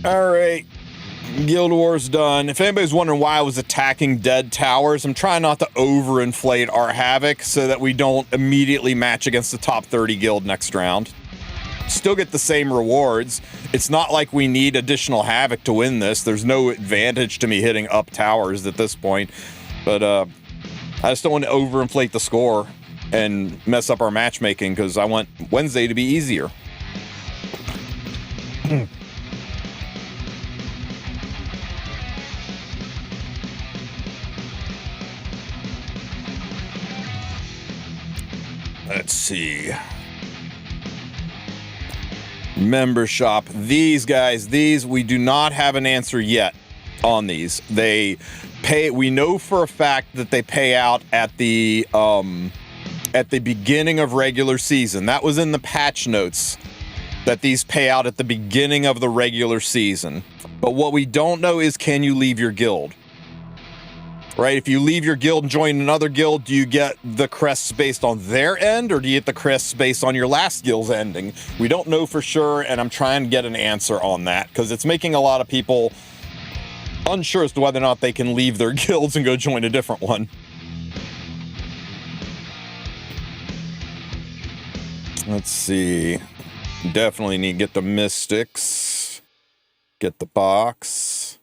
All right, Guild Wars done. If anybody's wondering why I was attacking dead towers, I'm trying not to overinflate our Havoc so that we don't immediately match against the top 30 guild next round. Still get the same rewards. It's not like we need additional Havoc to win this. There's no advantage to me hitting up towers at this point. But I just don't want to overinflate the score and mess up our matchmaking because I want Wednesday to be easier. Let's see. Member shop. These guys, we do not have an answer yet on these. They pay, we know for a fact that they pay out at the beginning of regular season. That was in the patch notes that these pay out at the beginning of the regular season. But what we don't know is, can you leave your guild? Right, if you leave your guild and join another guild, do you get the crests based on their end, or do you get the crests based on your last guild's ending? We don't know for sure, and I'm trying to get an answer on that, because it's making a lot of people unsure as to whether or not they can leave their guilds and go join a different one. Let's see. Definitely need to get the Mystics. Get the box.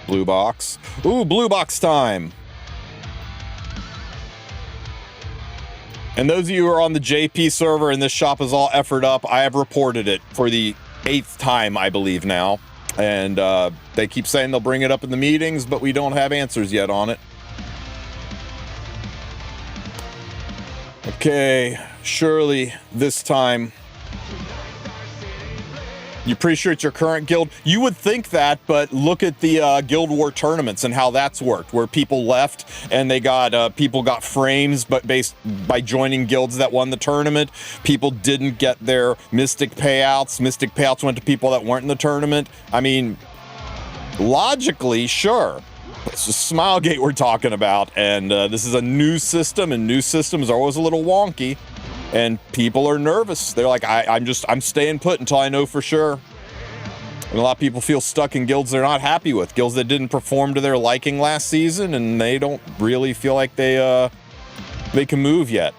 Blue box. Ooh, blue box time. And those of you who are on the JP server and this shop is all effort up, I have reported it for the 8th time, I believe now. And they keep saying they'll bring it up in the meetings, but we don't have answers yet on it. Okay, surely this time You pretty sure it's your current guild? You would think that, but look at the Guild War tournaments and how that's worked, where people left and they got people got frames, but based by joining guilds that won the tournament. People didn't get their Mystic payouts. Mystic payouts went to people that weren't in the tournament. I mean, logically, sure. It's just Smilegate we're talking about, and this is a new system, and new systems are always a little wonky. And people are nervous. They're like, I'm staying put until I know for sure. And a lot of people feel stuck in guilds they're not happy with. Guilds that didn't perform to their liking last season, and they don't really feel like they can move yet.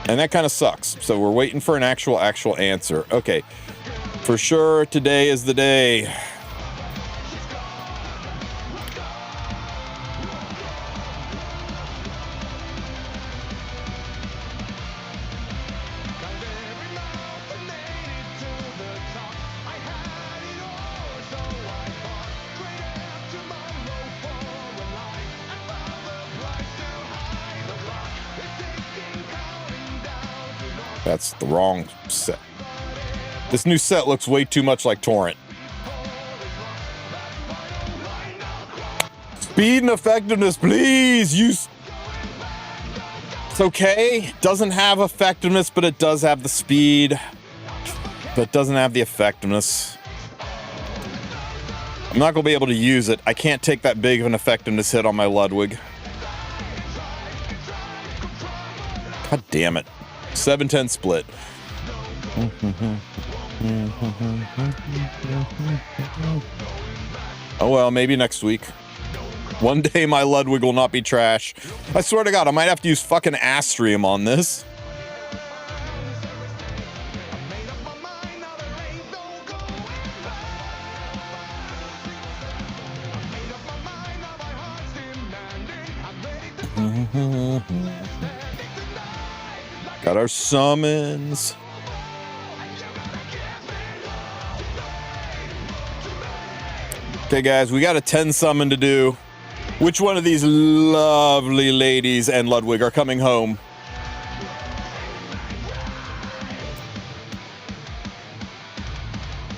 And that kind of sucks. So we're waiting for an actual answer. Okay. For sure, today is the day. That's the wrong set. This new set looks way too much like Torrent. Speed and effectiveness, please. Use. It's okay. Doesn't have effectiveness, but it does have the speed. But it doesn't have the effectiveness. I'm not going to be able to use it. I can't take that big of an effectiveness hit on my Ludwig. God damn it. 7-10 split. Oh well, maybe next week. One day my Ludwig will not be trash. I swear to God, I might have to use fucking Astrium on this. Got our summons. Okay, guys, we got a 10 summon to do. Which one of these lovely ladies and Ludwig are coming home?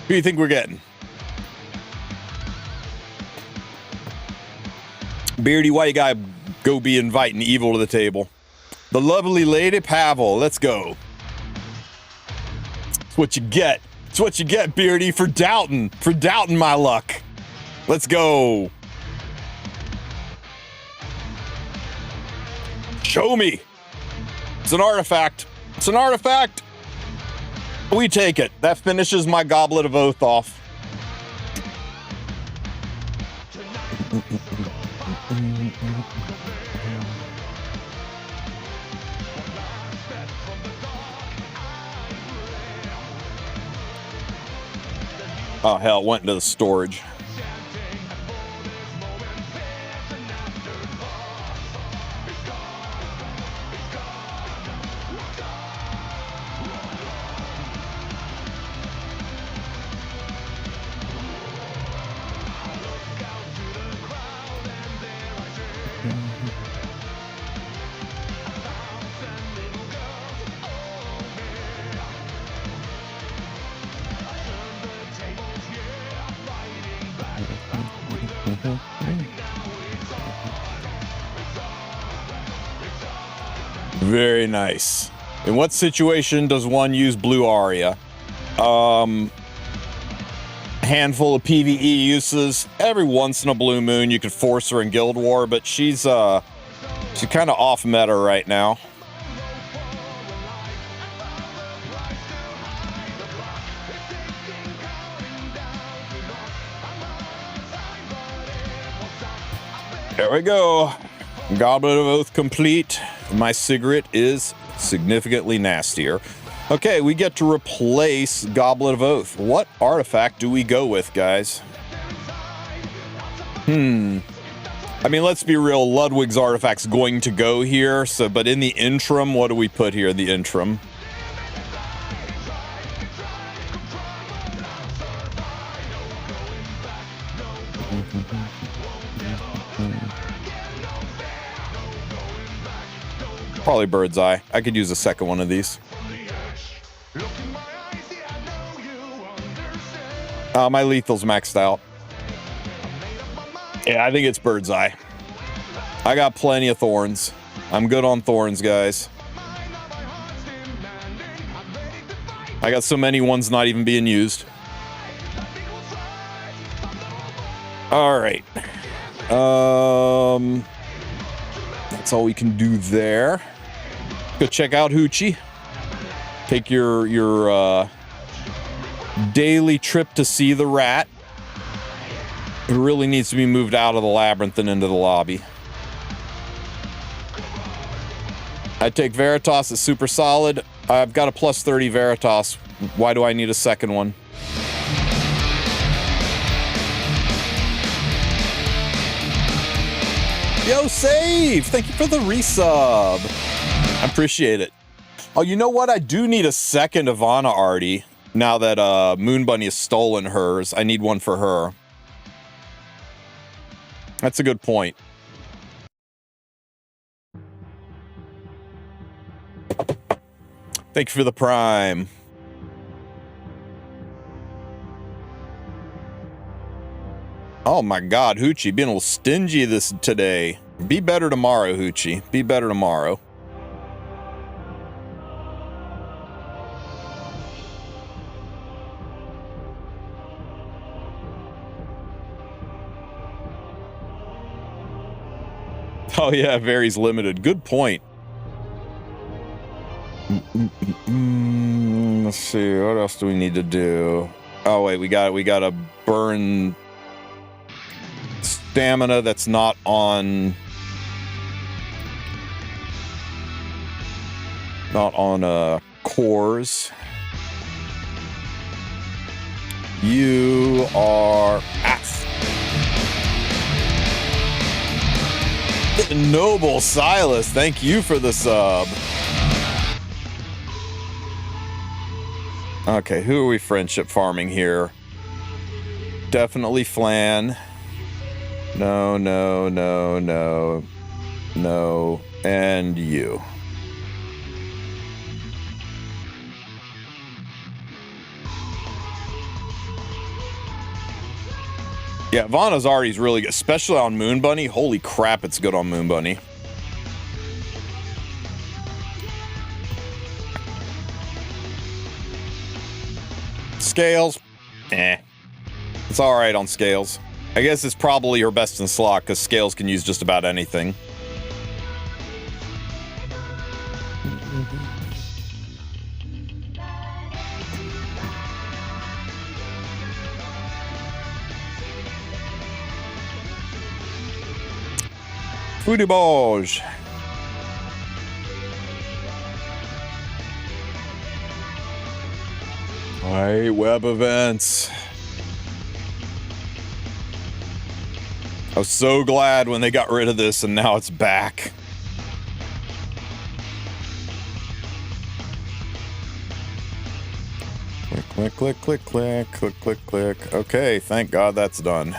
Who do you think we're getting? Beardy, why you gotta go be inviting evil to the table? The lovely lady Pavel. Let's go. It's what you get. It's what you get, Beardy, for doubting my luck. Let's go. Show me. It's an artifact. It's an artifact. We take it. That finishes my Goblet of Oath off. Oh, hell, it went into the storage. Very nice. In what situation does one use Blue Aria? Handful of PvE uses. Every once in a blue moon you could force her in Guild War, but she's kind of off meta right now. There we go. Goblet of Oath complete. My cigarette is significantly nastier. Okay, we get to replace Goblet of Oath. What artifact do we go with, guys? I mean, let's be real. Ludwig's artifact's going to go here. So, but in the interim, what do we put here in the interim? Probably Bird's Eye. I could use a second one of these. My lethal's maxed out. Yeah, I think it's bird's eye. I got plenty of thorns. I'm good on thorns, guys. I got so many ones not even being used. All right. That's all we can do there. Go check out Hoochie. Take your daily trip to see the rat. It really needs to be moved out of the labyrinth and into the lobby. I take Veritas, it's super solid. I've got a plus 30 Veritas. Why do I need a second one? Yo, Save! Thank you for the resub. I appreciate it. Oh, you know what? I do need a second Ivana Artie. Now that Moon Bunny has stolen hers, I need one for her. That's a good point. Thank you for the prime. Oh my God, Hoochie, being a little stingy today. Be better tomorrow, Hoochie. Be better tomorrow. Oh yeah, varies limited. Good point. Let's see, what else do we need to do? Oh wait, we gotta burn stamina that's not on cores. You are Noble Silas, thank you for the sub. Okay, who are we friendship farming here? Definitely Flan. No, no, no, no, no, and you. Yeah, Vana's Artie's really good, especially on Moon Bunny. Holy crap, it's good on Moon Bunny. Scales, it's all right on Scales. I guess it's probably her best in slot because Scales can use just about anything. Foodie Boj. Alright, web events. I was so glad when they got rid of this and now it's back. Click, click, click, click, click, click, click. Okay, thank God that's done.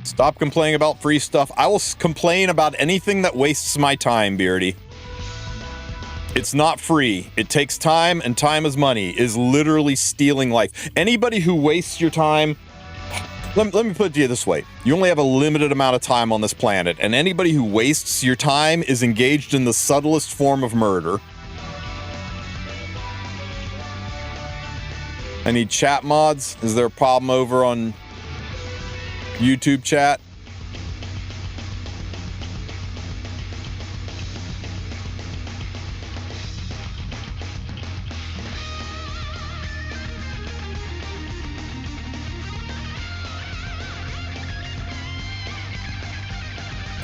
Stop complaining about free stuff. I will complain about anything that wastes my time, Beardy. It's not free. It takes time, and time is money. Is literally stealing life. Anybody who wastes your time... Let me put it to you this way. You only have a limited amount of time on this planet, and anybody who wastes your time is engaged in the subtlest form of murder. I need chat mods. Is there a problem over on YouTube chat?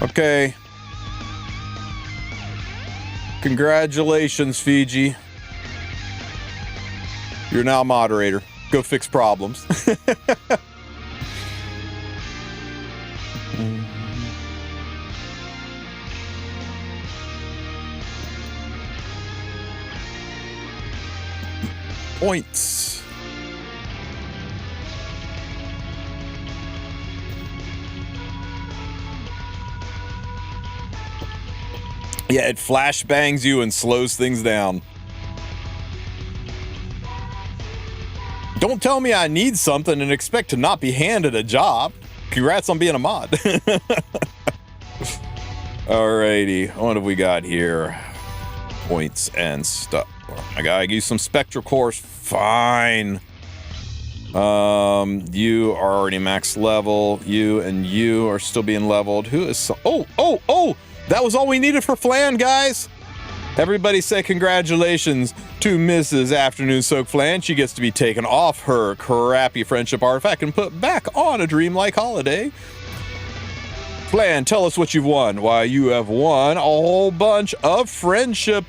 Okay. Congratulations, Fiji. You're now moderator. Go fix problems. Points. Yeah, it flashbangs you and slows things down. Don't tell me I need something and expect to not be handed a job. Congrats on being a mod. Alrighty, what have we got here? Points and stuff. I gotta use some spectral cores. Fine. You are already max level. You and you are still being leveled. Who is oh, that was all we needed for Flan, guys. Everybody say congratulations to Mrs. Afternoon Soak Flan. She gets to be taken off her crappy friendship artifact and put back on a dreamlike holiday. Flan, tell us what you've won. Why, you have won a whole bunch of friendship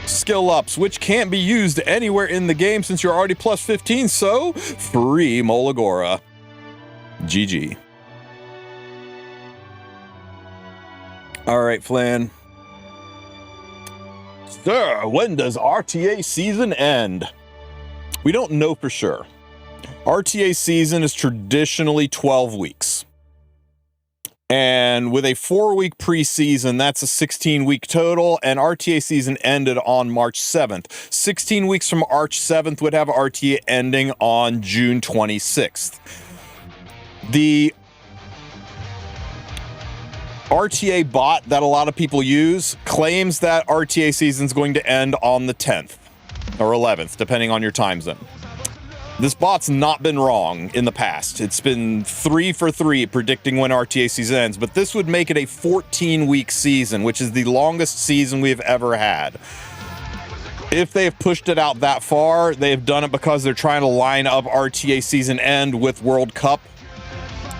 skill ups, which can't be used anywhere in the game since you're already plus 15, so free Molagora. GG. All right, Flan. Sir, when does RTA season end? We don't know for sure. RTA season is traditionally 12 weeks. And with a 4-week preseason, that's a 16-week total, and RTA season ended on March 7th. 16 weeks from March 7th would have RTA ending on June 26th. The RTA bot that a lot of people use claims that RTA season is going to end on the 10th or 11th, depending on your time zone. This bot's not been wrong in the past. It's been 3 for 3 predicting when RTA season ends, but this would make it a 14-week season, which is the longest season we've ever had. If they have pushed it out that far, they've done it because they're trying to line up RTA season end with World Cup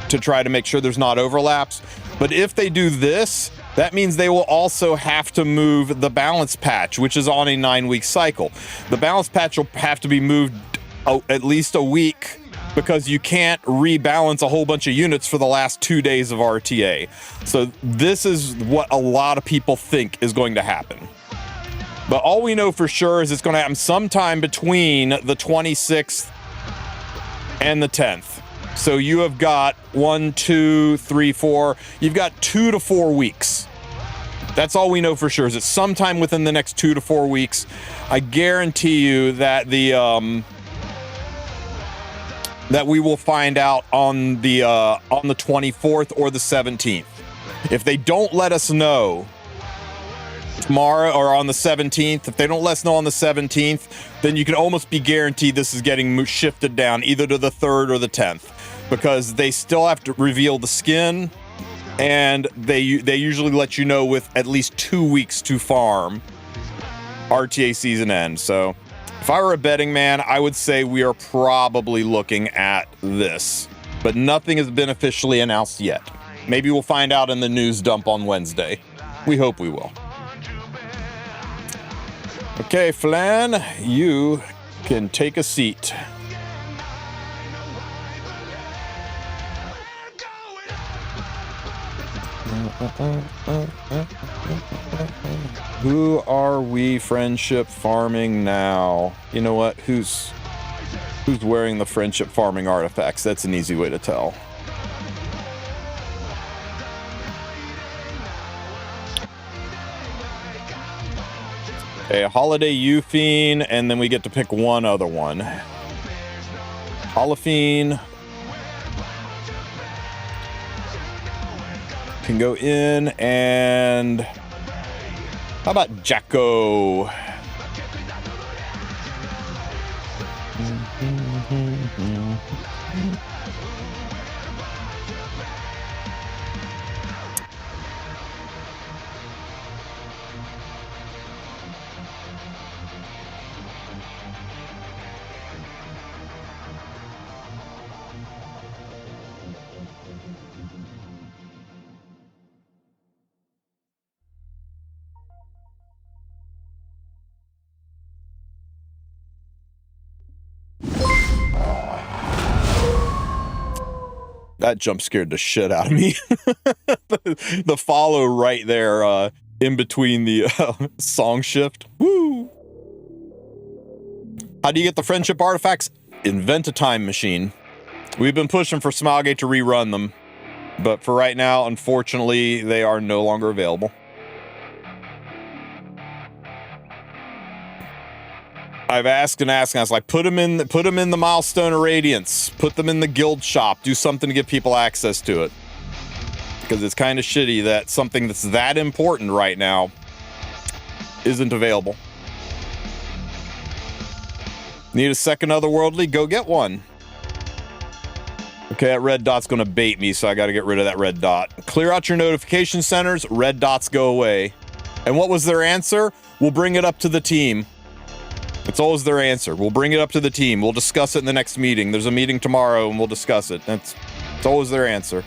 to try to make sure there's not overlaps. But if they do this, that means they will also have to move the balance patch, which is on a 9-week cycle. The balance patch will have to be moved at least a week because you can't rebalance a whole bunch of units for the last 2 days of RTA. So this is what a lot of people think is going to happen. But all we know for sure is it's going to happen sometime between the 26th and the 10th. So you have got 1, 2, 3, 4. You've got 2 to 4 weeks. That's all we know for sure is it's sometime within the next 2 to 4 weeks. I guarantee you that that we will find out on the 24th or the 17th. If they don't let us know tomorrow or on the 17th, if they don't let us know on the 17th, then you can almost be guaranteed this is getting shifted down either to the 3rd or the 10th, because they still have to reveal the skin, and they usually let you know with at least 2 weeks to farm RTA season end. So if I were a betting man, I would say we are probably looking at this, but nothing has been officially announced yet. Maybe we'll find out in the news dump on Wednesday. We hope we will. Okay, Flan, you can take a seat. Who are we friendship farming now? You know what? Who's wearing the friendship farming artifacts? That's an easy way to tell. Okay, Holiday Euphine, and then we get to pick one other one. Holophine can go in, and how about Jacko? That jump scared the shit out of me. The follow right there in between the song shift. Woo! How do you get the friendship artifacts? Invent a time machine. We've been pushing for Smilegate to rerun them, but for right now, unfortunately, they are no longer available. I've asked and asked, and I was like, put them in the Milestone of Radiance, put them in the guild shop, do something to give people access to it. Because it's kind of shitty that something that's that important right now isn't available. Need a second otherworldly? Go get one. Okay, that red dot's gonna bait me, so I gotta get rid of that red dot. Clear out your notification centers, red dots go away. And what was their answer? We'll bring it up to the team. It's always their answer. We'll bring it up to the team. We'll discuss it in the next meeting. There's a meeting tomorrow and we'll discuss it. It's always their answer.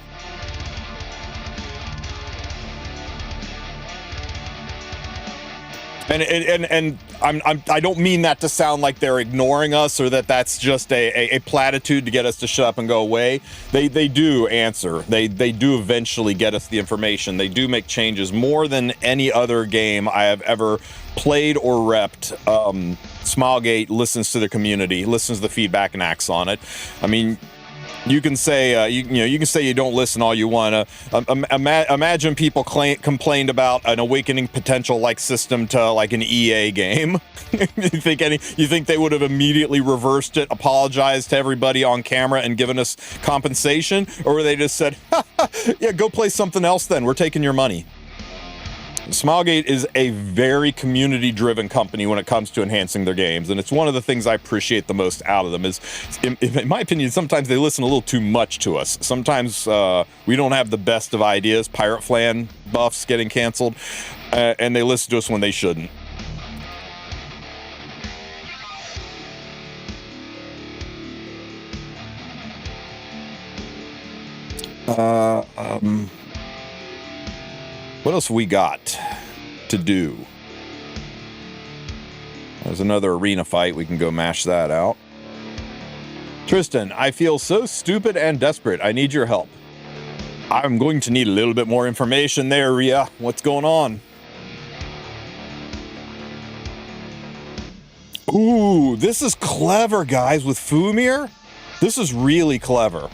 And I don't mean that to sound like they're ignoring us or that that's just a platitude to get us to shut up and go away. They do answer. They do eventually get us the information. They do make changes more than any other game I have ever played or repped. Smilegate listens to the community, listens to the feedback and acts on it. I mean, you can say you can say you don't listen all you want. Imagine people complained about an Awakening Potential like system to like an EA game. you think they would have immediately reversed it, apologized to everybody on camera, and given us compensation, or they just said, "Yeah, go play something else. Then we're taking your money." Smilegate is a very community-driven company when it comes to enhancing their games, and it's one of the things I appreciate the most out of them is, in my opinion, sometimes they listen a little too much to us. Sometimes we don't have the best of ideas, Pirate Flan buffs getting canceled, and they listen to us when they shouldn't. What else we got to do? There's another arena fight. We can go mash that out. Tristen, I feel so stupid and desperate. I need your help. I'm going to need a little bit more information there, Rhea. What's going on? Ooh, this is clever, guys, with Fumir. This is really clever.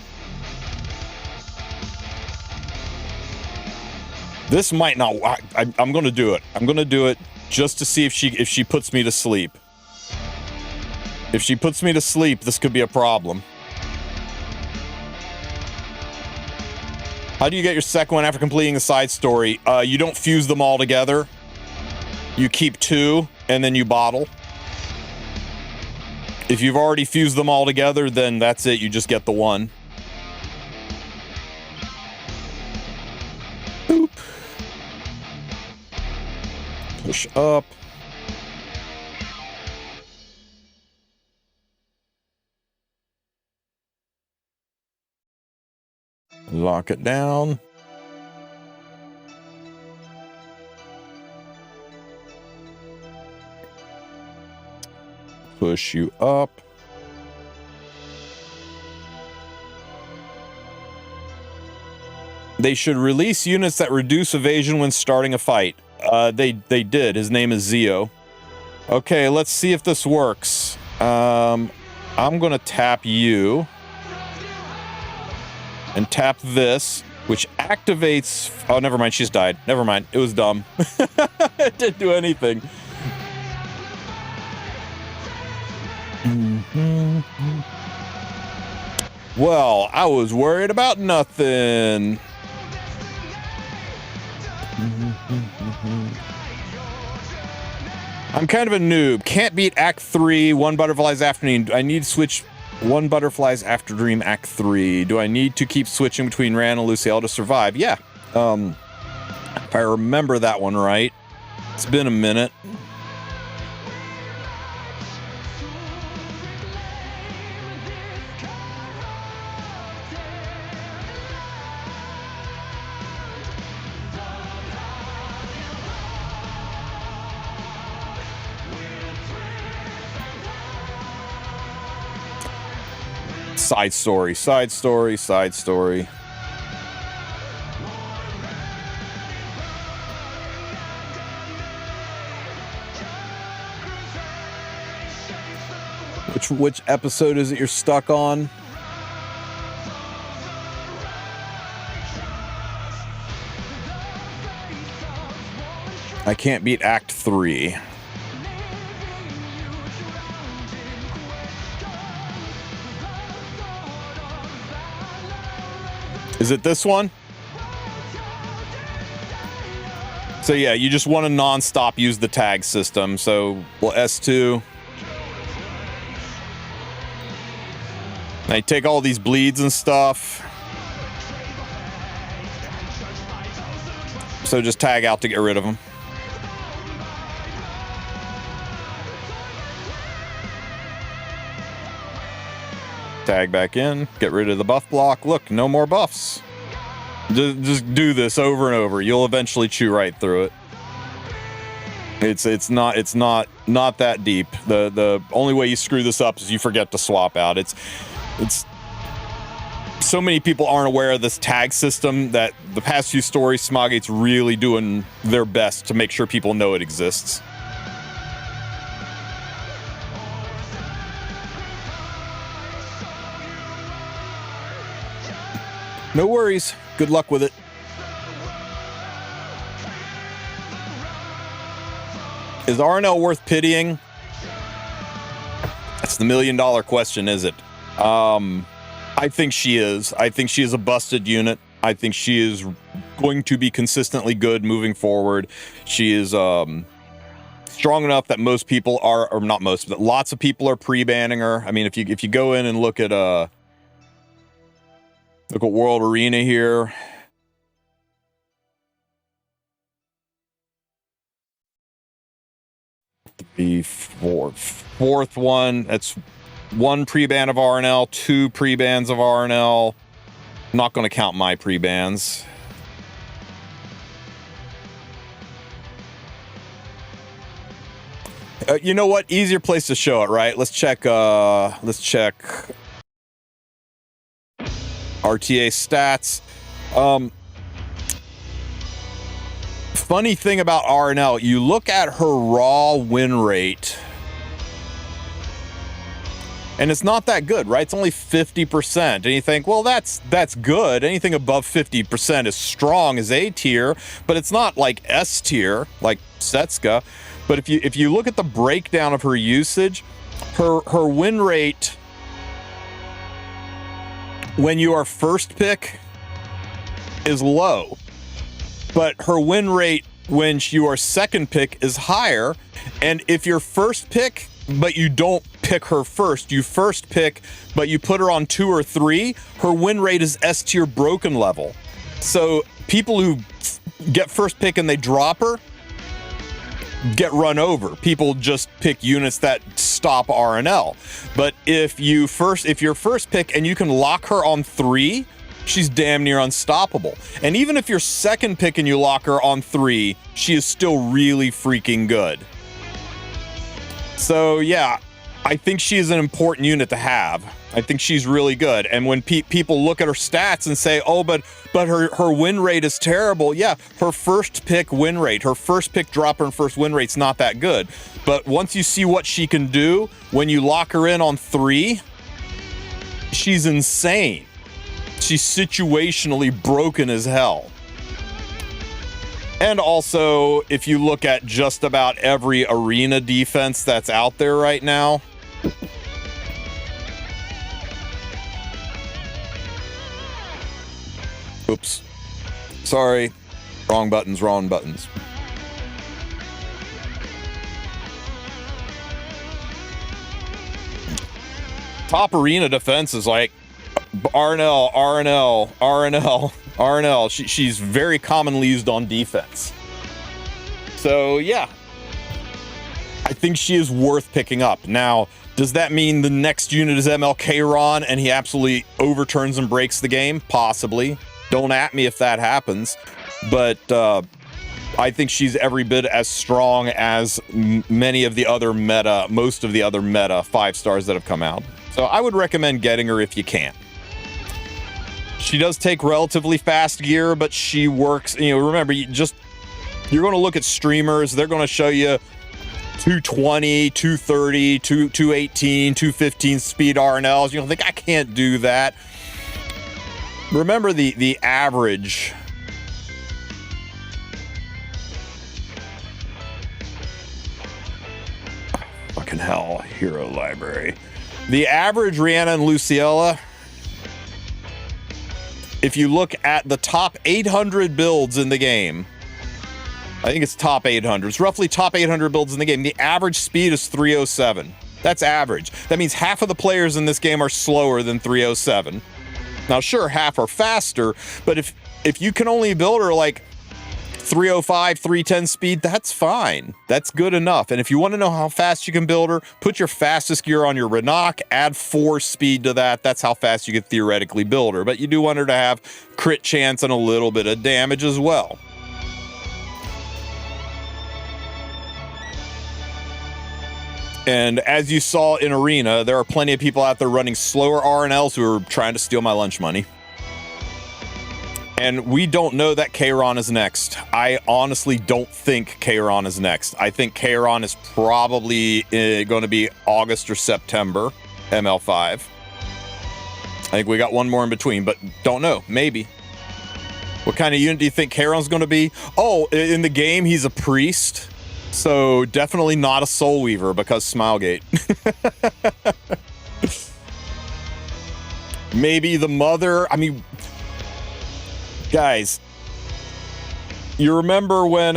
This might not. I'm going to do it. I'm going to do it just to see if she puts me to sleep. If she puts me to sleep, this could be a problem. How do you get your second one after completing the side story? You don't fuse them all together. You keep two and then you bottle. If you've already fused them all together, then that's it. You just get the one. Boop. Push up. Lock it down. Push you up. They should release units that reduce evasion when starting a fight. They did. His name is Zio. Okay, let's see if this works. I'm gonna tap you. And tap this, which activates... Oh, never mind. She's died. Never mind. It was dumb. It didn't do anything. Well, I was worried about nothing. I'm kind of a noob. Can't beat Act 3, One Butterfly's Afternoon. I need to switch One Butterfly's After Dream Act 3. Do I need to keep switching between Ran and Luciel to survive? Yeah. If I remember that one right. It's been a minute. Side story, side story, side story. Which episode is it you're stuck on? I can't beat Act 3. Is it this one? So yeah, you just want to non-stop use the tag system. So well, S2. Now you take all these bleeds and stuff. So just tag out to get rid of them. Tag back in, get rid of the buff block. Look, no more buffs. Just do this over and over. You'll eventually chew right through it. It's not that deep. The only way you screw this up is you forget to swap out. It's so many people aren't aware of this tag system that the past few stories, Smogate's really doing their best to make sure people know it exists. No worries. Good luck with it. Is RNL worth pitying? That's the million-dollar question, is it? I think she is. I think she is a busted unit. I think she is going to be consistently good moving forward. She is strong enough that most people are, or not most, but lots of people are pre-banning her. I mean, if you go in and look at World Arena here. The fourth one, that's one pre-ban of RNL, two pre-bans of RNL. I'm not going to count my pre-bans. You know what? Easier place to show it, right? Let's check RTA stats. Funny thing about RNL, you look at her raw win rate, and it's not that good, right? It's only 50%. And you think, well, that's good. Anything above 50% is strong as A tier, but it's not like S tier, like Setska. But if you look at the breakdown of her usage, her win rate when you are first pick is low, but her win rate when you are second pick is higher. And if you're first pick, but you don't pick her first, you first pick, but you put her on 2 or 3, her win rate is S tier broken level. So people who get first pick and they drop her get run over. People just pick units that stop RNL. But if you're first pick and you can lock her on 3, she's damn near unstoppable. And even if you're second pick and you lock her on 3, she is still really freaking good. So yeah, I think she is an important unit to have. I think she's really good. And when people look at her stats and say, oh, but her win rate is terrible. Yeah, her first pick win rate, her first pick dropper and first win rate's not that good. But once you see what she can do when you lock her in on 3, she's insane. She's situationally broken as hell. And also, if you look at just about every arena defense that's out there right now, oops. Sorry. Wrong buttons. Top arena defense is like RNL. She's very commonly used on defense. So, yeah. I think she is worth picking up. Now, does that mean the next unit is MLK Ron and he absolutely overturns and breaks the game? Possibly. Don't at me if that happens. But I think she's every bit as strong as most of the other meta 5-stars that have come out. So I would recommend getting her if you can. She does take relatively fast gear, but she works, remember, you're going to look at streamers, they're going to show you 220, 230, 218, 215 speed RNLs. You don't think, I can't do that. Remember the average. Fucking hell, hero library. The average Rihanna and Luciella if you look at the top 800 builds in the game, I think it's top 800. It's roughly top 800 builds in the game. The average speed is 307. That's average. That means half of the players in this game are slower than 307. Now, sure, half are faster, but if you can only build her like 305, 310 speed, that's fine. That's good enough. And if you want to know how fast you can build her, put your fastest gear on your Renak, add 4 speed to that. That's how fast you could theoretically build her. But you do want her to have crit chance and a little bit of damage as well. And as you saw in Arena, there are plenty of people out there running slower RNLs who are trying to steal my lunch money. And we don't know that Kayron is next. I honestly don't think Kayron is next. I think Kayron is probably going to be August or September, ML5. I think we got one more in between, but don't know. Maybe. What kind of unit do you think Kayron's going to be? Oh, in the game, he's a priest. So definitely not a Soul Weaver because Smilegate. Maybe the mother. I mean, guys, you remember when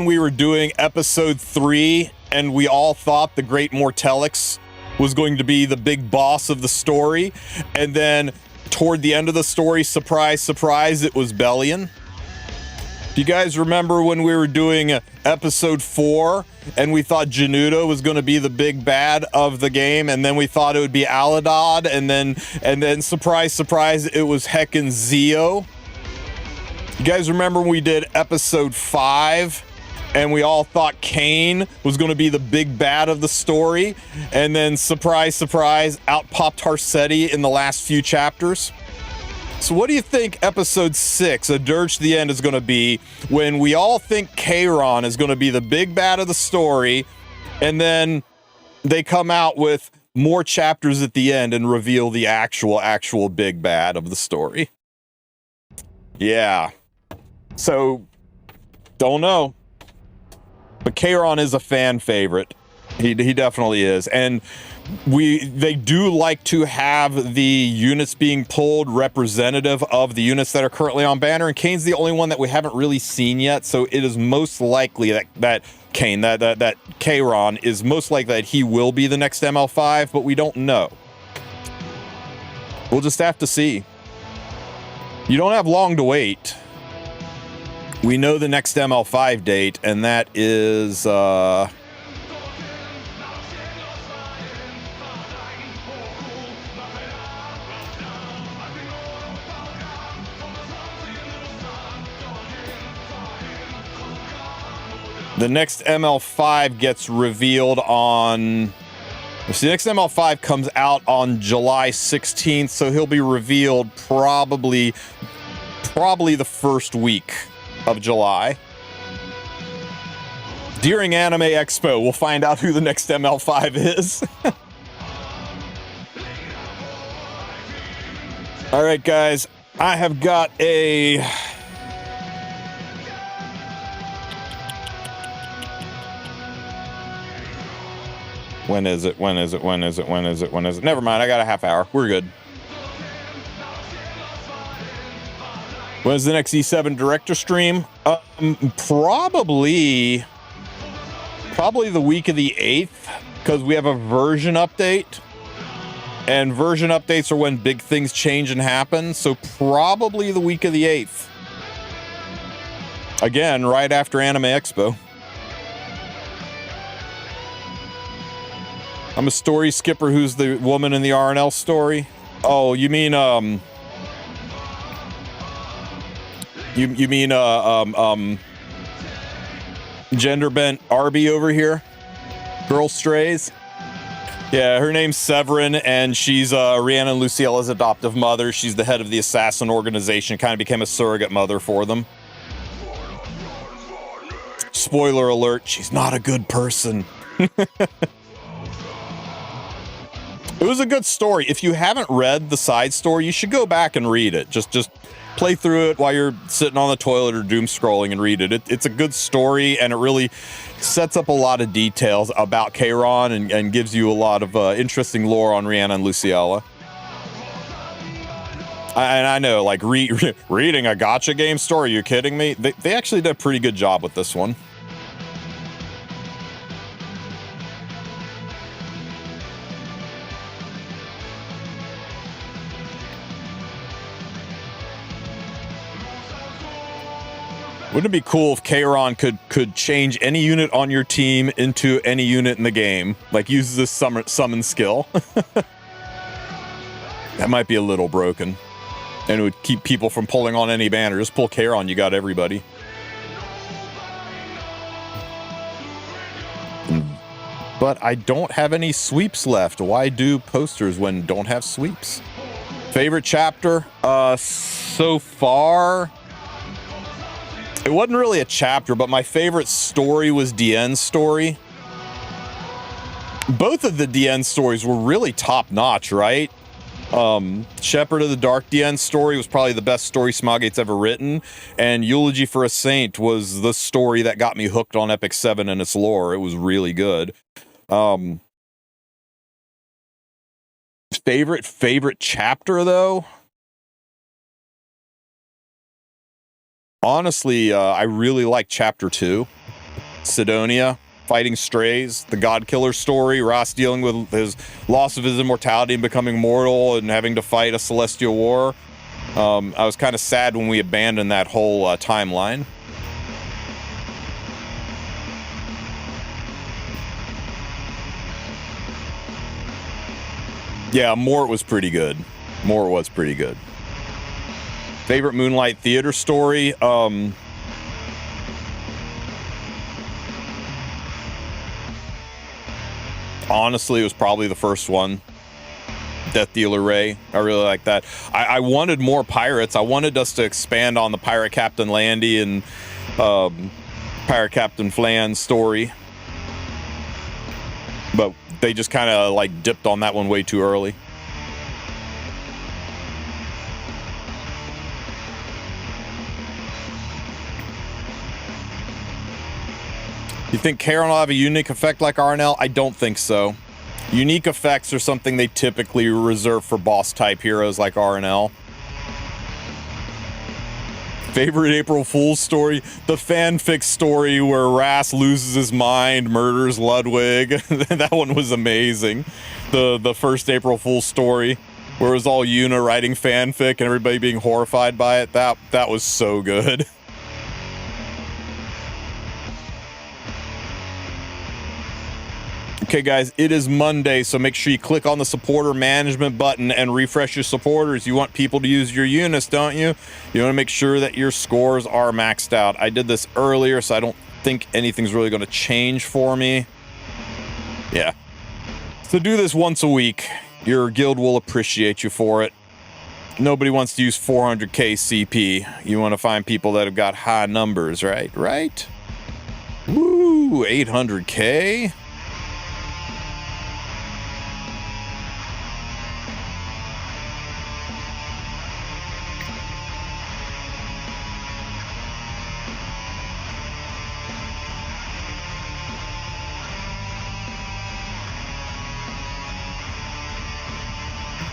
we were doing episode 3 and we all thought the Great Mortelix was going to be the big boss of the story, and then toward the end of the story, surprise, surprise, it was Bellion. Do you guys remember when we were doing episode 4 and we thought Janudo was going to be the big bad of the game, and then we thought it would be Aladad, and then surprise, surprise, it was heckin' Zeo? You guys remember when we did episode 5 and we all thought Kane was going to be the big bad of the story, and then surprise, surprise, out popped Harsetti in the last few chapters? So what do you think episode 6, A Dirge to the End, is going to be when we all think Kayron is going to be the big bad of the story, and then they come out with more chapters at the end and reveal the actual big bad of the story? Yeah. So, don't know. But Kayron is a fan favorite. He definitely is. And they do like to have the units being pulled representative of the units that are currently on banner, and Kane's the only one that we haven't really seen yet, so it is most likely that Kayron is most likely that he will be the next ML5, but we don't know. We'll just have to see. You don't have long to wait. We know the next ML5 date, and that is the next ML5 gets revealed on... The next ML5 comes out on July 16th, so he'll be revealed probably the first week of July. During Anime Expo, we'll find out who the next ML5 is. All right, guys, I have got a... When is it? Never mind, I got a half hour. We're good. When's the next E7 director stream? Probably the week of the 8th, because we have a version update. And version updates are when big things change and happen, so probably the week of the 8th. Again, right after Anime Expo. I'm a story skipper. Who's the woman in the RNL story? Oh, you mean, You mean gender bent Arby over here? Girl Strays? Yeah, her name's Severin, and she's Rhiannon and Luciella's adoptive mother. She's the head of the assassin organization, kind of became a surrogate mother for them. Spoiler alert, she's not a good person. It was a good story. If you haven't read the side story, you should go back and read it. Just play through it while you're sitting on the toilet or doom scrolling and read it. It's a good story, and it really sets up a lot of details about Kayron and gives you a lot of interesting lore on Rihanna and Luciella. And I know, like, reading a gacha game story, are you kidding me? They actually did a pretty good job with this one. Wouldn't it be cool if Kayron could change any unit on your team into any unit in the game? Like, use this summon skill. That might be a little broken. And it would keep people from pulling on any banner. Just pull Kayron, you got everybody. But I don't have any sweeps left. Why do posters when don't have sweeps? Favorite chapter? So far... It wasn't really a chapter, but my favorite story was Dien's story. Both of the Dien stories were really top-notch, right? Shepherd of the Dark Dien story was probably the best story Smilegate's ever written, and Eulogy for a Saint was the story that got me hooked on Epic 7 and its lore. It was really good. Favorite chapter, though? Honestly, I really like Chapter 2. Sidonia, fighting strays, the God Killer story, Ross dealing with his loss of his immortality and becoming mortal and having to fight a celestial war. I was kind of sad when we abandoned that whole timeline. Yeah, Mort was pretty good. Mort was pretty good. Favorite Moonlight Theater story? Honestly, it was probably the first one. Death Dealer Ray. I really like that. I wanted more pirates. I wanted us to expand on the Pirate Captain Landy and Pirate Captain Flan's story. But they just kind of like dipped on that one way too early. You think Karen will have a unique effect like RNL? I don't think so. Unique effects are something they typically reserve for boss-type heroes like RNL. Favorite April Fool's story? The fanfic story where Ras loses his mind, murders Ludwig. That one was amazing. The first April Fool's story where it was all Yuna writing fanfic and everybody being horrified by it. That was so good. Okay, guys, it is Monday, so make sure you click on the supporter management button and refresh your supporters. You want people to use your units, don't you? You want to make sure that your scores are maxed out. I did this earlier, so I don't think anything's really going to change for me. Yeah. So do this once a week. Your guild will appreciate you for it. Nobody wants to use 400k CP. You want to find people that have got high numbers, right? Right? Woo, 800k?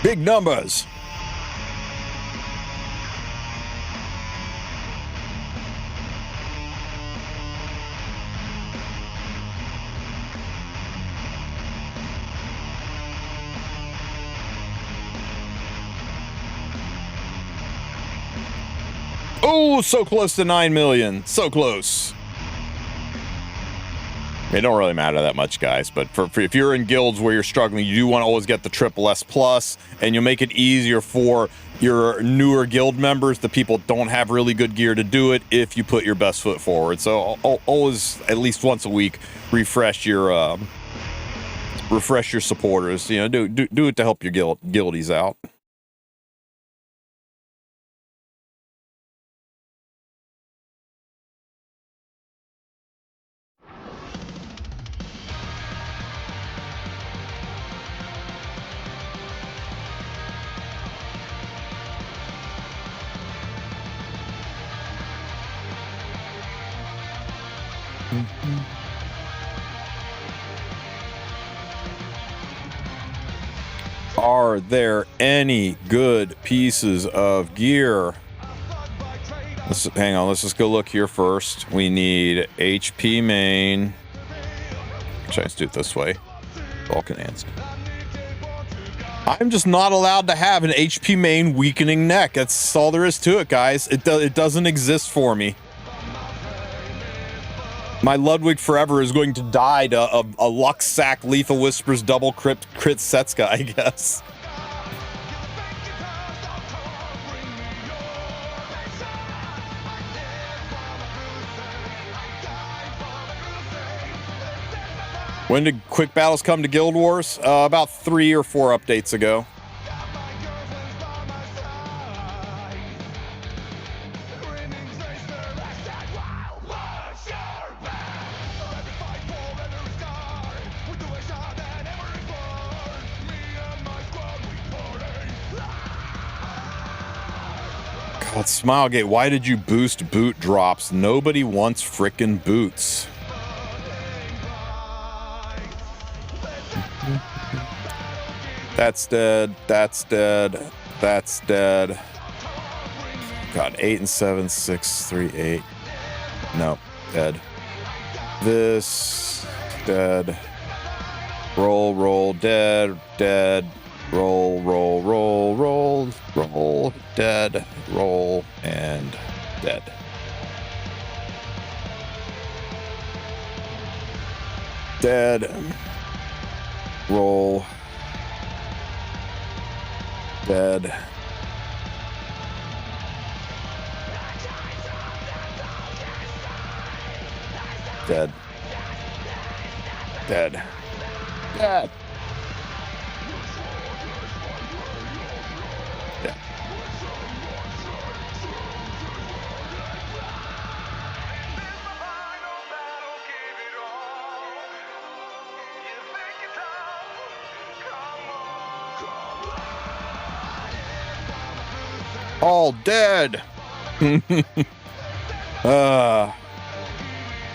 Big numbers. Oh, so close to 9 million. So close. It don't really matter that much, guys, but for if you're in guilds where you're struggling, you do want to always get the triple S plus, and you'll make it easier for your newer guild members, the people don't have really good gear to do it, if you put your best foot forward. So always, at least once a week, refresh your supporters. You know, do it to help your guildies out. Are there any good pieces of gear? Hang on, let's just go look here first. We need HP main. Actually, let's do it this way. Vulcan Enhanced. I'm just not allowed to have an HP main weakening neck. That's all there is to it, guys. It doesn't exist for me. My Ludwig forever is going to die to a Lux Sack Lethal Whispers double crit Setska, I guess. When did quick battles come to Guild Wars? About 3 or 4 updates ago. God, Smilegate, why did you boost boot drops? Nobody wants frickin' boots. That's dead. That's dead. That's dead. God, 8 and 7, 6, 3, 8. No, dead. This dead. Roll, roll, dead, dead. Roll, roll, roll, roll, roll, dead, roll, and dead. Dead. Roll. Dead. Dead. Dead. Dead. All dead.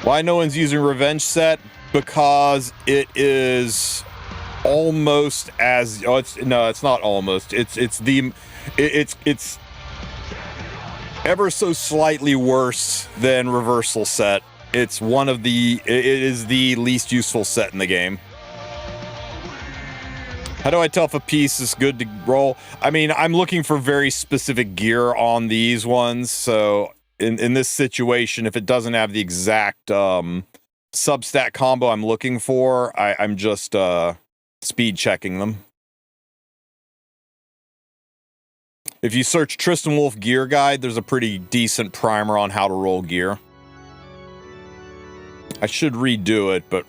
Why no one's using Revenge Set? Because it is almost as it's not almost. It's ever so slightly worse than Reversal Set. It's one of the it is the least useful set in the game. How do I tell if a piece is good to roll? I mean, I'm looking for very specific gear on these ones. So in this situation, if it doesn't have the exact substat combo I'm looking for, I'm just speed checking them. If you search Tristen Wulf Gear Guide, there's a pretty decent primer on how to roll gear. I should redo it, but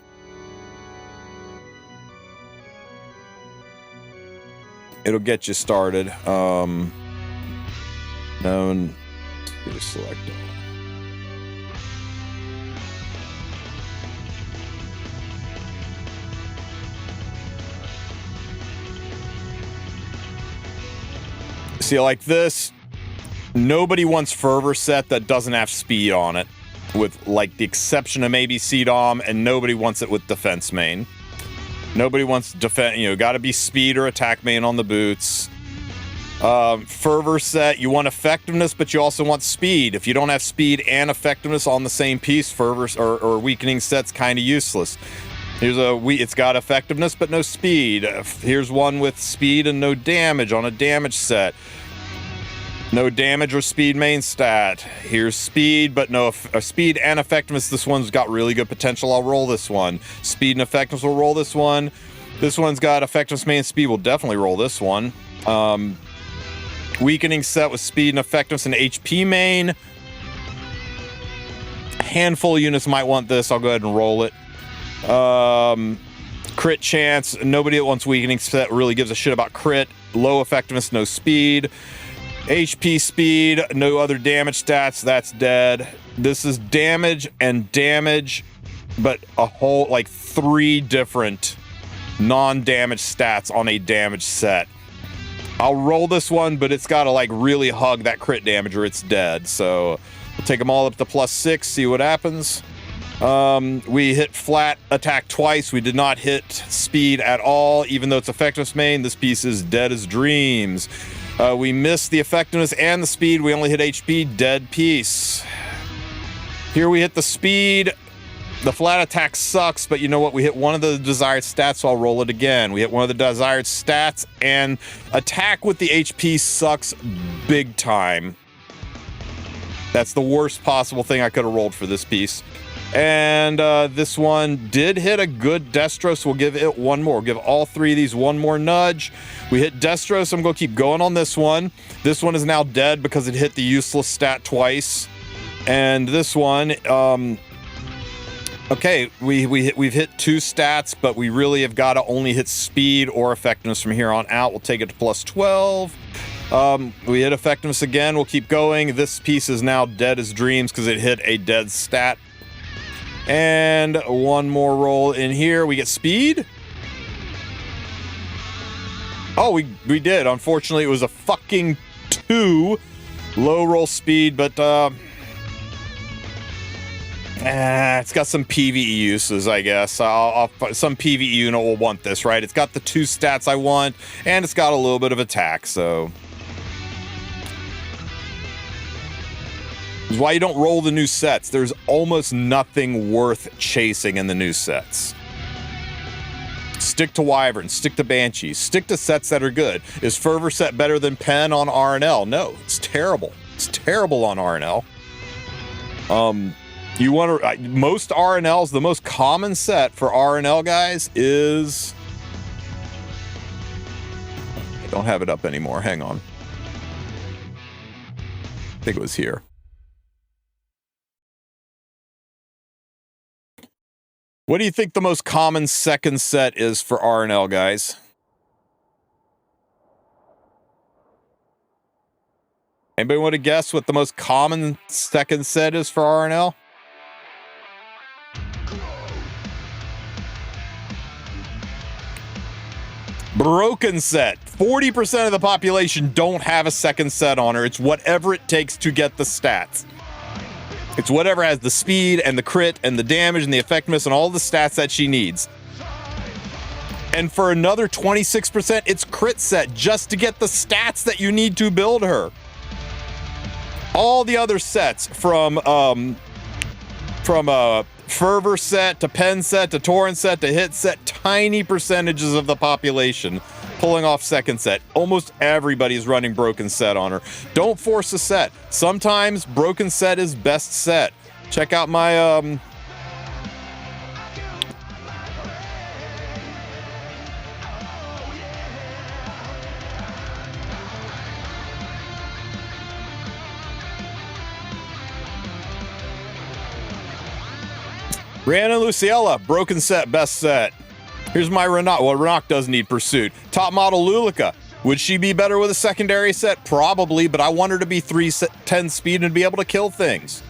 it'll get you started. Known. Just select all. See, like this, nobody wants Fervor Set that doesn't have speed on it, with like the exception of maybe CDOM, and nobody wants it with defense main. Nobody wants defense, gotta be speed or attack main on the boots. Fervor Set, you want effectiveness, but you also want speed. If you don't have speed and effectiveness on the same piece, Fervor or Weakening Set's kind of useless. Here's it's got effectiveness but no speed. Here's one with speed and no damage on a damage set. No damage or speed main stat. Here's speed but no speed and effectiveness. This one's got really good potential. I'll roll this one. Speed and effectiveness will roll this one. This one's got effectiveness main speed. We'll definitely roll this one. Weakening Set with speed and effectiveness and HP main. Handful of units might want this. I'll go ahead and roll it. Crit chance. Nobody that wants Weakening Set really gives a shit about crit. Low effectiveness, no speed. HP speed, no other damage stats. That's dead. This is damage and damage, but a whole, like 3 different non-damage stats on a damage set. I'll roll this one, but it's got to like really hug that crit damage or it's dead. So we'll take them all up to +6, see what happens. We hit flat attack twice. We did not hit speed at all, even though it's effectiveness main. This piece is dead as dreams. We missed the effectiveness and the speed. We only hit HP, dead piece. Here we hit the speed. The flat attack sucks, but you know what? We hit one of the desired stats, so I'll roll it again. We hit one of the desired stats, and attack with the HP sucks big time. That's the worst possible thing I could have rolled for this piece. And this one did hit a good Destro, so we'll give it one more. We'll give all three of these one more nudge. We hit Destro, so I'm going to keep going on this one. This one is now dead because it hit the useless stat twice. And this one, okay, we've hit two stats, but we really have got to only hit speed or effectiveness from here on out. We'll take it to plus 12. We hit effectiveness again. We'll keep going. This piece is now dead as dreams because it hit a dead stat. And one more roll in here. We get speed. Oh, we did. Unfortunately, it was a fucking 2. Low roll speed, but it's got some PvE uses, I guess. Some PvE unit will want this, right? It's got the 2 stats I want, and it's got a little bit of attack, so. This is why you don't roll the new sets. There's almost nothing worth chasing in the new sets. Stick to Wyvern, stick to Banshees, stick to sets that are good. Is Fervor set better than Pen on RNL? No, it's terrible. It's terrible on RNL. You want to most RNLs, the most common set for RNL guys is. I don't have it up anymore. Hang on. I think it was here. What do you think the most common second set is for RNL, guys? Anybody want to guess what the most common second set is for RNL? Broken set. 40% of the population don't have a second set on her. It's whatever it takes to get the stats. It's whatever has the speed and the crit and the damage and the effectiveness and all the stats that she needs. And for another 26%, it's crit set just to get the stats that you need to build her. All the other sets from Fervor set to Pen set to Torrent set to Hit set, tiny percentages of the population pulling off second set. Almost everybody's running broken set on her. Don't force a set. Sometimes broken set is best set. Check out my Rhiannon Luciella, broken set, best set. Here's my Renok. Well, Renok does need pursuit. Top model Lulika. Would she be better with a secondary set? Probably, but I want her to be 310 speed and be able to kill things.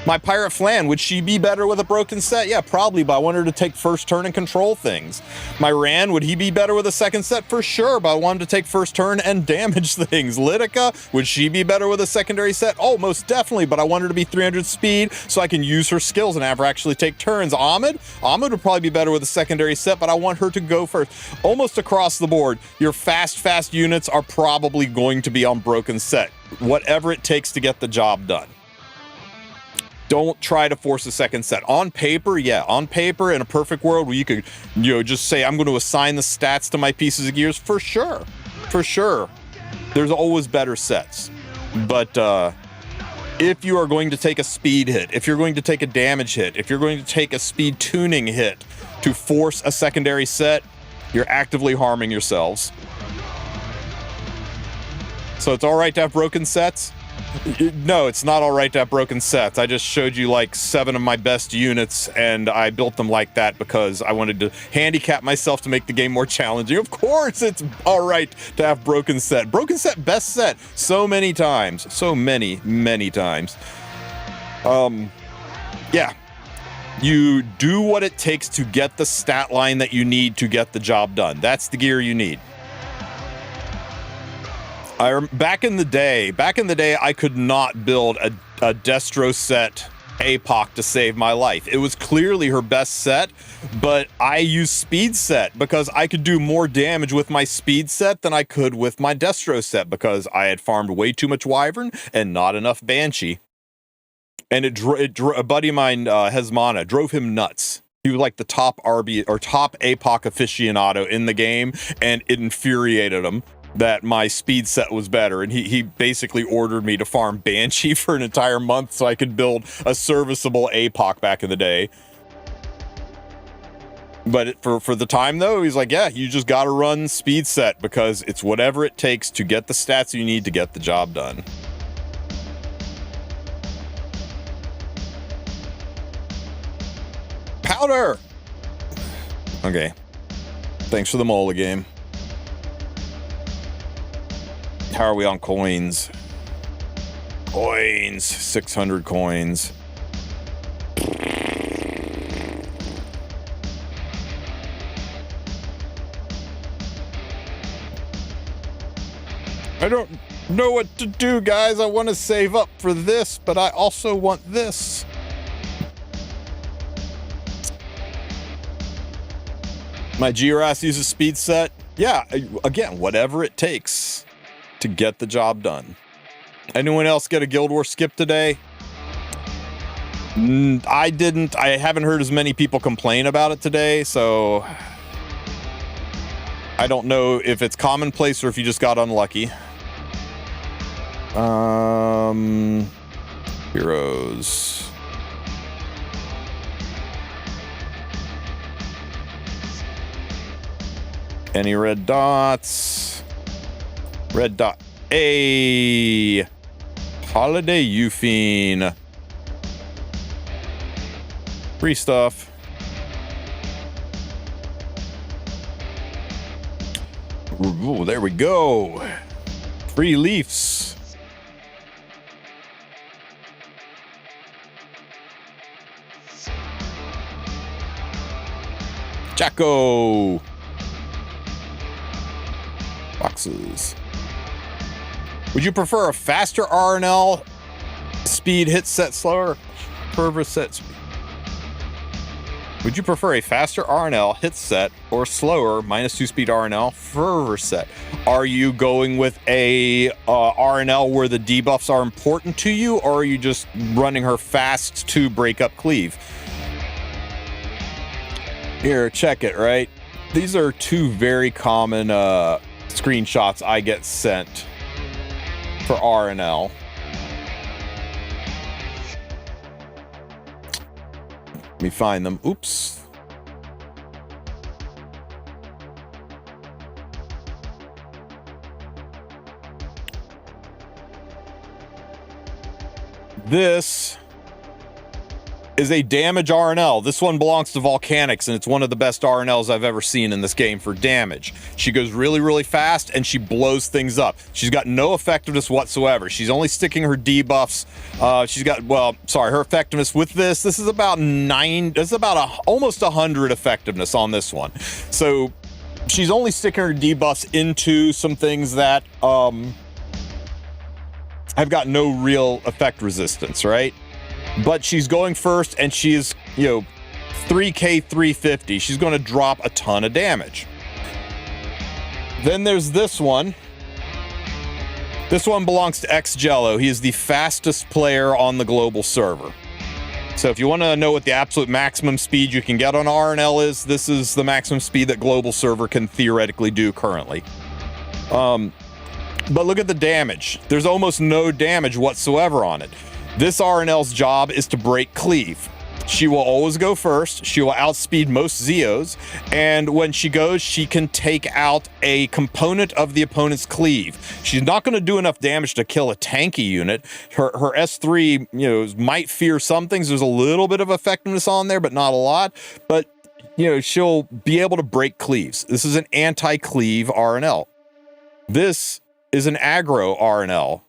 My Pirate Flan, would she be better with a broken set? Yeah, probably, but I want her to take first turn and control things. My Ran, would he be better with a second set? For sure, but I want him to take first turn and damage things. Litica, would she be better with a secondary set? Oh, most definitely, but I want her to be 300 speed so I can use her skills and have her actually take turns. Ahmed would probably be better with a secondary set, but I want her to go first. Almost across the board, your fast units are probably going to be on broken set. Whatever it takes to get the job done. Don't try to force a second set. On paper, yeah. On paper, in a perfect world where you could, just say, I'm going to assign the stats to my pieces of gears, for sure. For sure. There's always better sets. But if you are going to take a speed hit, if you're going to take a damage hit, if you're going to take a speed tuning hit to force a secondary set, you're actively harming yourselves. So it's all right to have broken sets? No, it's not all right to have broken sets. I just showed you like 7 of my best units, and I built them like that because I wanted to handicap myself to make the game more challenging. Of course it's all right to have broken set. Broken set, best set, so many times. So many times. Yeah. You do what it takes to get the stat line that you need to get the job done. That's the gear you need. Back in the day, I could not build a Destro set APOC to save my life. It was clearly her best set, but I used speed set because I could do more damage with my speed set than I could with my Destro set because I had farmed way too much Wyvern and not enough Banshee. And a buddy of mine, Hesmana, drove him nuts. He was like the top RB or top APOC aficionado in the game, and it infuriated him that my speed set was better. And he basically ordered me to farm Banshee for an entire month so I could build a serviceable APOC back in the day. But for the time though, he's like, yeah, you just got to run speed set because it's whatever it takes to get the stats you need to get the job done. Powder! Okay. Thanks for the Mola game. How are we on coins? Coins. 600 coins. I don't know what to do, guys. I want to save up for this, but I also want this. My GRAS uses speed set. Yeah, again, whatever it takes to get the job done. Anyone else get a Guild War skip today? I didn't. I haven't heard as many people complain about it today, so I don't know if it's commonplace or if you just got unlucky. Heroes. Any red dots? Red dot A. Holiday Euphine. Free stuff. Ooh, there we go. Free Leafs. Jacko. Boxes. Would you prefer a faster RNL speed hit set slower? Fervor set speed. Would you prefer a faster RNL hit set or slower -2 speed RNL fervor set? Are you going with a RNL where the debuffs are important to you, or are you just running her fast to break up cleave? Here, check it, right? These are two very common screenshots I get sent for RNL. Let me find them. Oops. This is a damage RNL. This one belongs to Volcanics, and it's one of the best RNLs I've ever seen in this game for damage. She goes really, really fast, and she blows things up. She's got no effectiveness whatsoever. She's only sticking her debuffs. She's got, well, sorry, her effectiveness with this is about almost 100 effectiveness on this one. So she's only sticking her debuffs into some things that have got no real effect resistance, right? But she's going first, and she's, 3K 350. She's going to drop a ton of damage. Then there's this one. This one belongs to XJello. He is the fastest player on the global server. So if you want to know what the absolute maximum speed you can get on RNL is, this is the maximum speed that global server can theoretically do currently. But look at the damage. There's almost no damage whatsoever on it. This RNL's job is to break cleave. She will always go first. She will outspeed most Zeos. And when she goes, she can take out a component of the opponent's cleave. She's not going to do enough damage to kill a tanky unit. Her S3, might fear some things. There's a little bit of effectiveness on there, but not a lot. But, she'll be able to break cleaves. This is an anti-cleave RNL. This is an aggro RNL.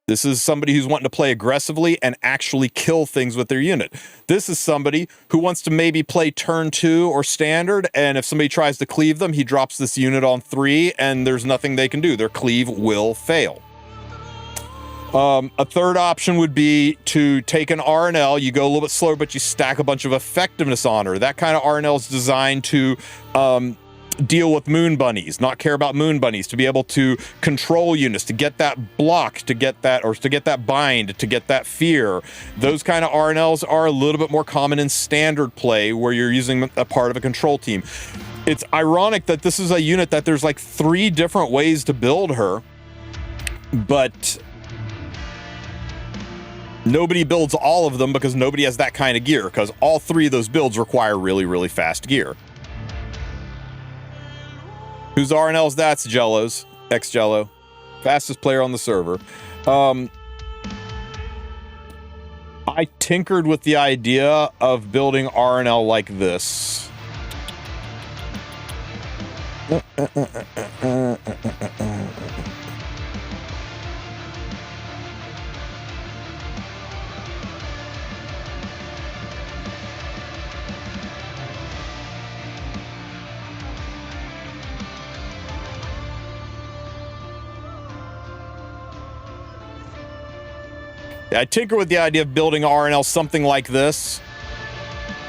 This is somebody who's wanting to play aggressively and actually kill things with their unit. This is somebody who wants to maybe play turn 2 or standard, and if somebody tries to cleave them, he drops this unit on 3, and there's nothing they can do. Their cleave will fail. A third option would be to take an RNL, you go a little bit slower, but you stack a bunch of effectiveness on her. That kind of RNL is designed to deal with moon bunnies, not care about moon bunnies, to be able to control units, to get that block, to get that, or to get that bind, to get that fear. Those kind of RNLs are a little bit more common in standard play where you're using a part of a control team. It's ironic that this is a unit that there's like 3 different ways to build her, but nobody builds all of them because nobody has that kind of gear, because all 3 of those builds require really, really fast gear. Whose RNLs? That's Jello's. X-Jello. Fastest player on the server. I tinkered with the idea of building RNL like this. I tinker with the idea of building RNL something like this.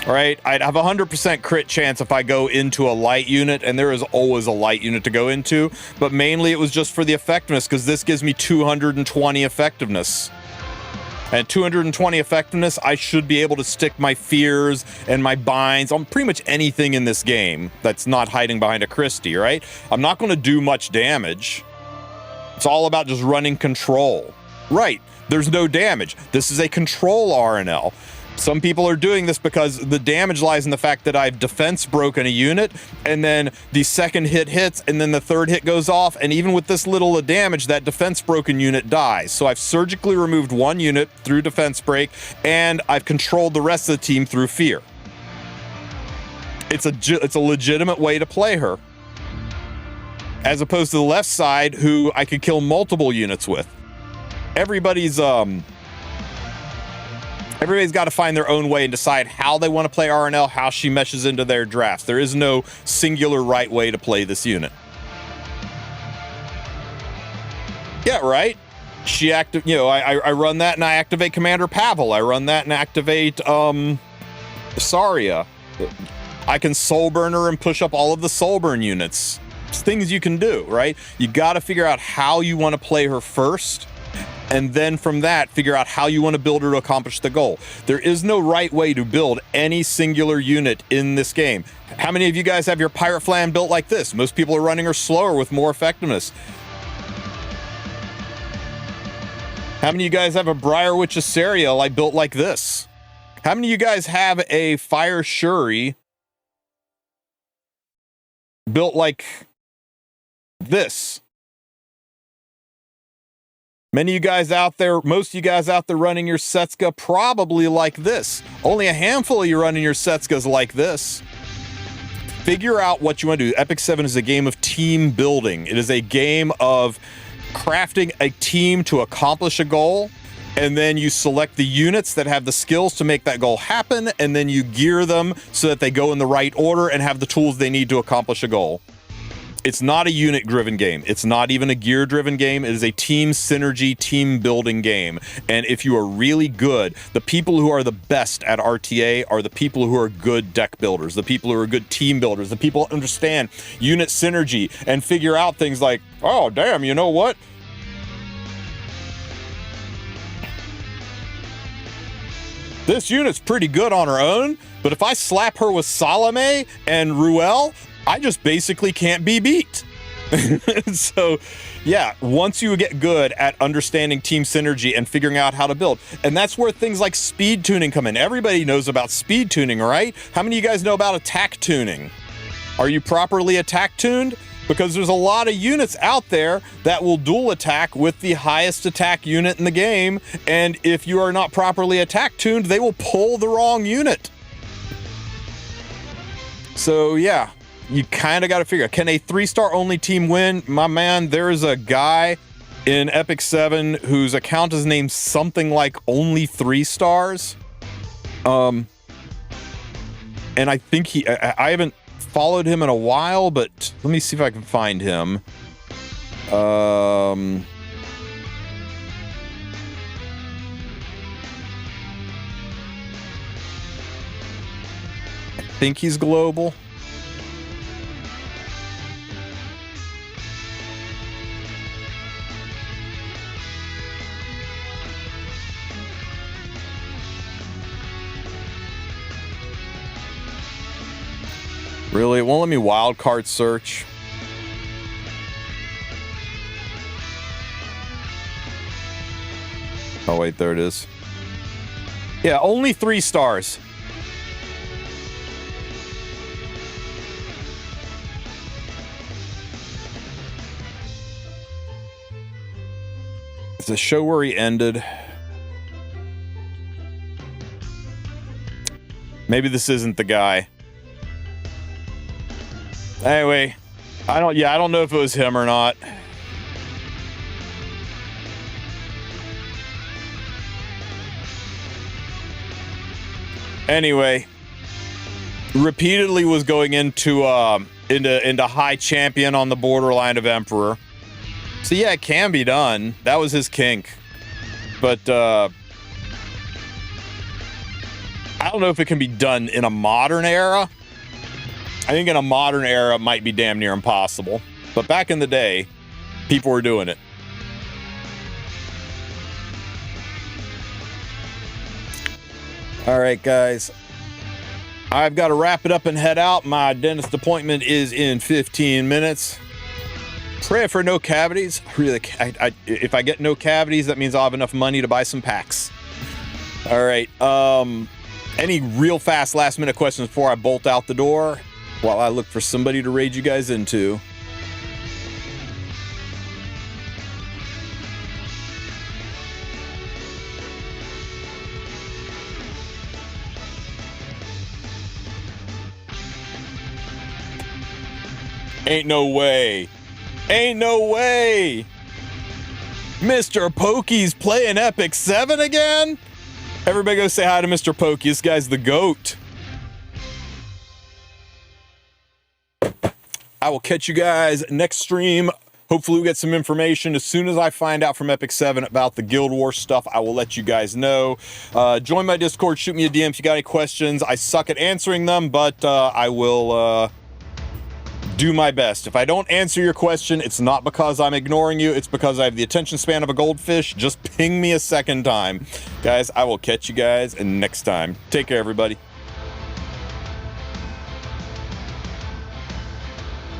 All right, I'd have a 100% crit chance if I go into a light unit, and there is always a light unit to go into, but mainly it was just for the effectiveness, because this gives me 220 effectiveness. And 220 effectiveness, I should be able to stick my fears and my binds on pretty much anything in this game that's not hiding behind a Christie, right? I'm not going to do much damage. It's all about just running control. Right. There's no damage. This is a control RNL. Some people are doing this because the damage lies in the fact that I've defense broken a unit, and then the second hit hits, and then the third hit goes off, and even with this little of damage, that defense broken unit dies. So I've surgically removed one unit through defense break, and I've controlled the rest of the team through fear. It's a legitimate way to play her, as opposed to the left side, who I could kill multiple units with. Everybody's got to find their own way and decide how they want to play RNL, how she meshes into their drafts. There is no singular right way to play this unit. Yeah, right. I run that and I activate Commander Pavel. I run that and activate Saria. I can soul burn her and push up all of the soul burn units. It's things you can do, right? You got to figure out how you want to play her first, and then from that, figure out how you want to build her to accomplish the goal. There is no right way to build any singular unit in this game. How many of you guys have your Pirate Flan built like this? Most people are running her slower with more effectiveness. How many of you guys have a Briar Witch Asariel built like this? How many of you guys have a Fire Shuri built like this? Many of you guys out there, most of you guys out there running your Setska probably like this. Only a handful of you running your Setskas like this. Figure out what you want to do. Epic 7 is a game of team building. It is a game of crafting a team to accomplish a goal, and then you select the units that have the skills to make that goal happen, and then you gear them so that they go in the right order and have the tools they need to accomplish a goal. It's not a unit-driven game. It's not even a gear-driven game. It is a team synergy, team-building game. And if you are really good, the people who are the best at RTA are the people who are good deck builders, the people who are good team builders, the people who understand unit synergy and figure out things like, oh, damn, you know what? This unit's pretty good on her own, but if I slap her with Salome and Ruel, I just basically can't be beat. So, yeah, once you get good at understanding team synergy and figuring out how to build, and that's where things like speed tuning come in. Everybody knows about speed tuning, right? How many of you guys know about attack tuning? Are you properly attack tuned? Because there's a lot of units out there that will dual attack with the highest attack unit in the game, and if you are not properly attack tuned, they will pull the wrong unit. So, yeah. You kind of got to figure out, can a 3-star only team win? My man, there is a guy in Epic 7 whose account is named something like only 3 stars. And I think I haven't followed him in a while, but let me see if I can find him. think he's global. Really? It won't let me wildcard search. Oh, wait, there it is. Yeah, only 3 stars. It's a show where he ended. Maybe this isn't the guy. Anyway, I don't know if it was him or not. Anyway, repeatedly was going into high champion on the borderline of emperor. So yeah, it can be done. That was his kink. But I don't know if it can be done in a modern era. I think in a modern era it might be damn near impossible. But back in the day, people were doing it. All right, guys. I've got to wrap it up and head out. My dentist appointment is in 15 minutes. Pray for no cavities. Really, if I get no cavities, that means I'll have enough money to buy some packs. All right. Any real fast last minute questions before I bolt out the door while I look for somebody to raid you guys into? Ain't no way. Ain't no way. Mr. Pokey's playing Epic 7 again? Everybody go say hi to Mr. Pokey. This guy's the GOAT. I will catch you guys next stream. Hopefully we'll get some information. As soon as I find out from Epic 7 about the Guild Wars stuff, I will let you guys know. Join my Discord. Shoot me a DM if you got any questions. I suck at answering them, but I will do my best. If I don't answer your question, it's not because I'm ignoring you. It's because I have the attention span of a goldfish. Just ping me a second time. Guys, I will catch you guys next time. Take care, everybody.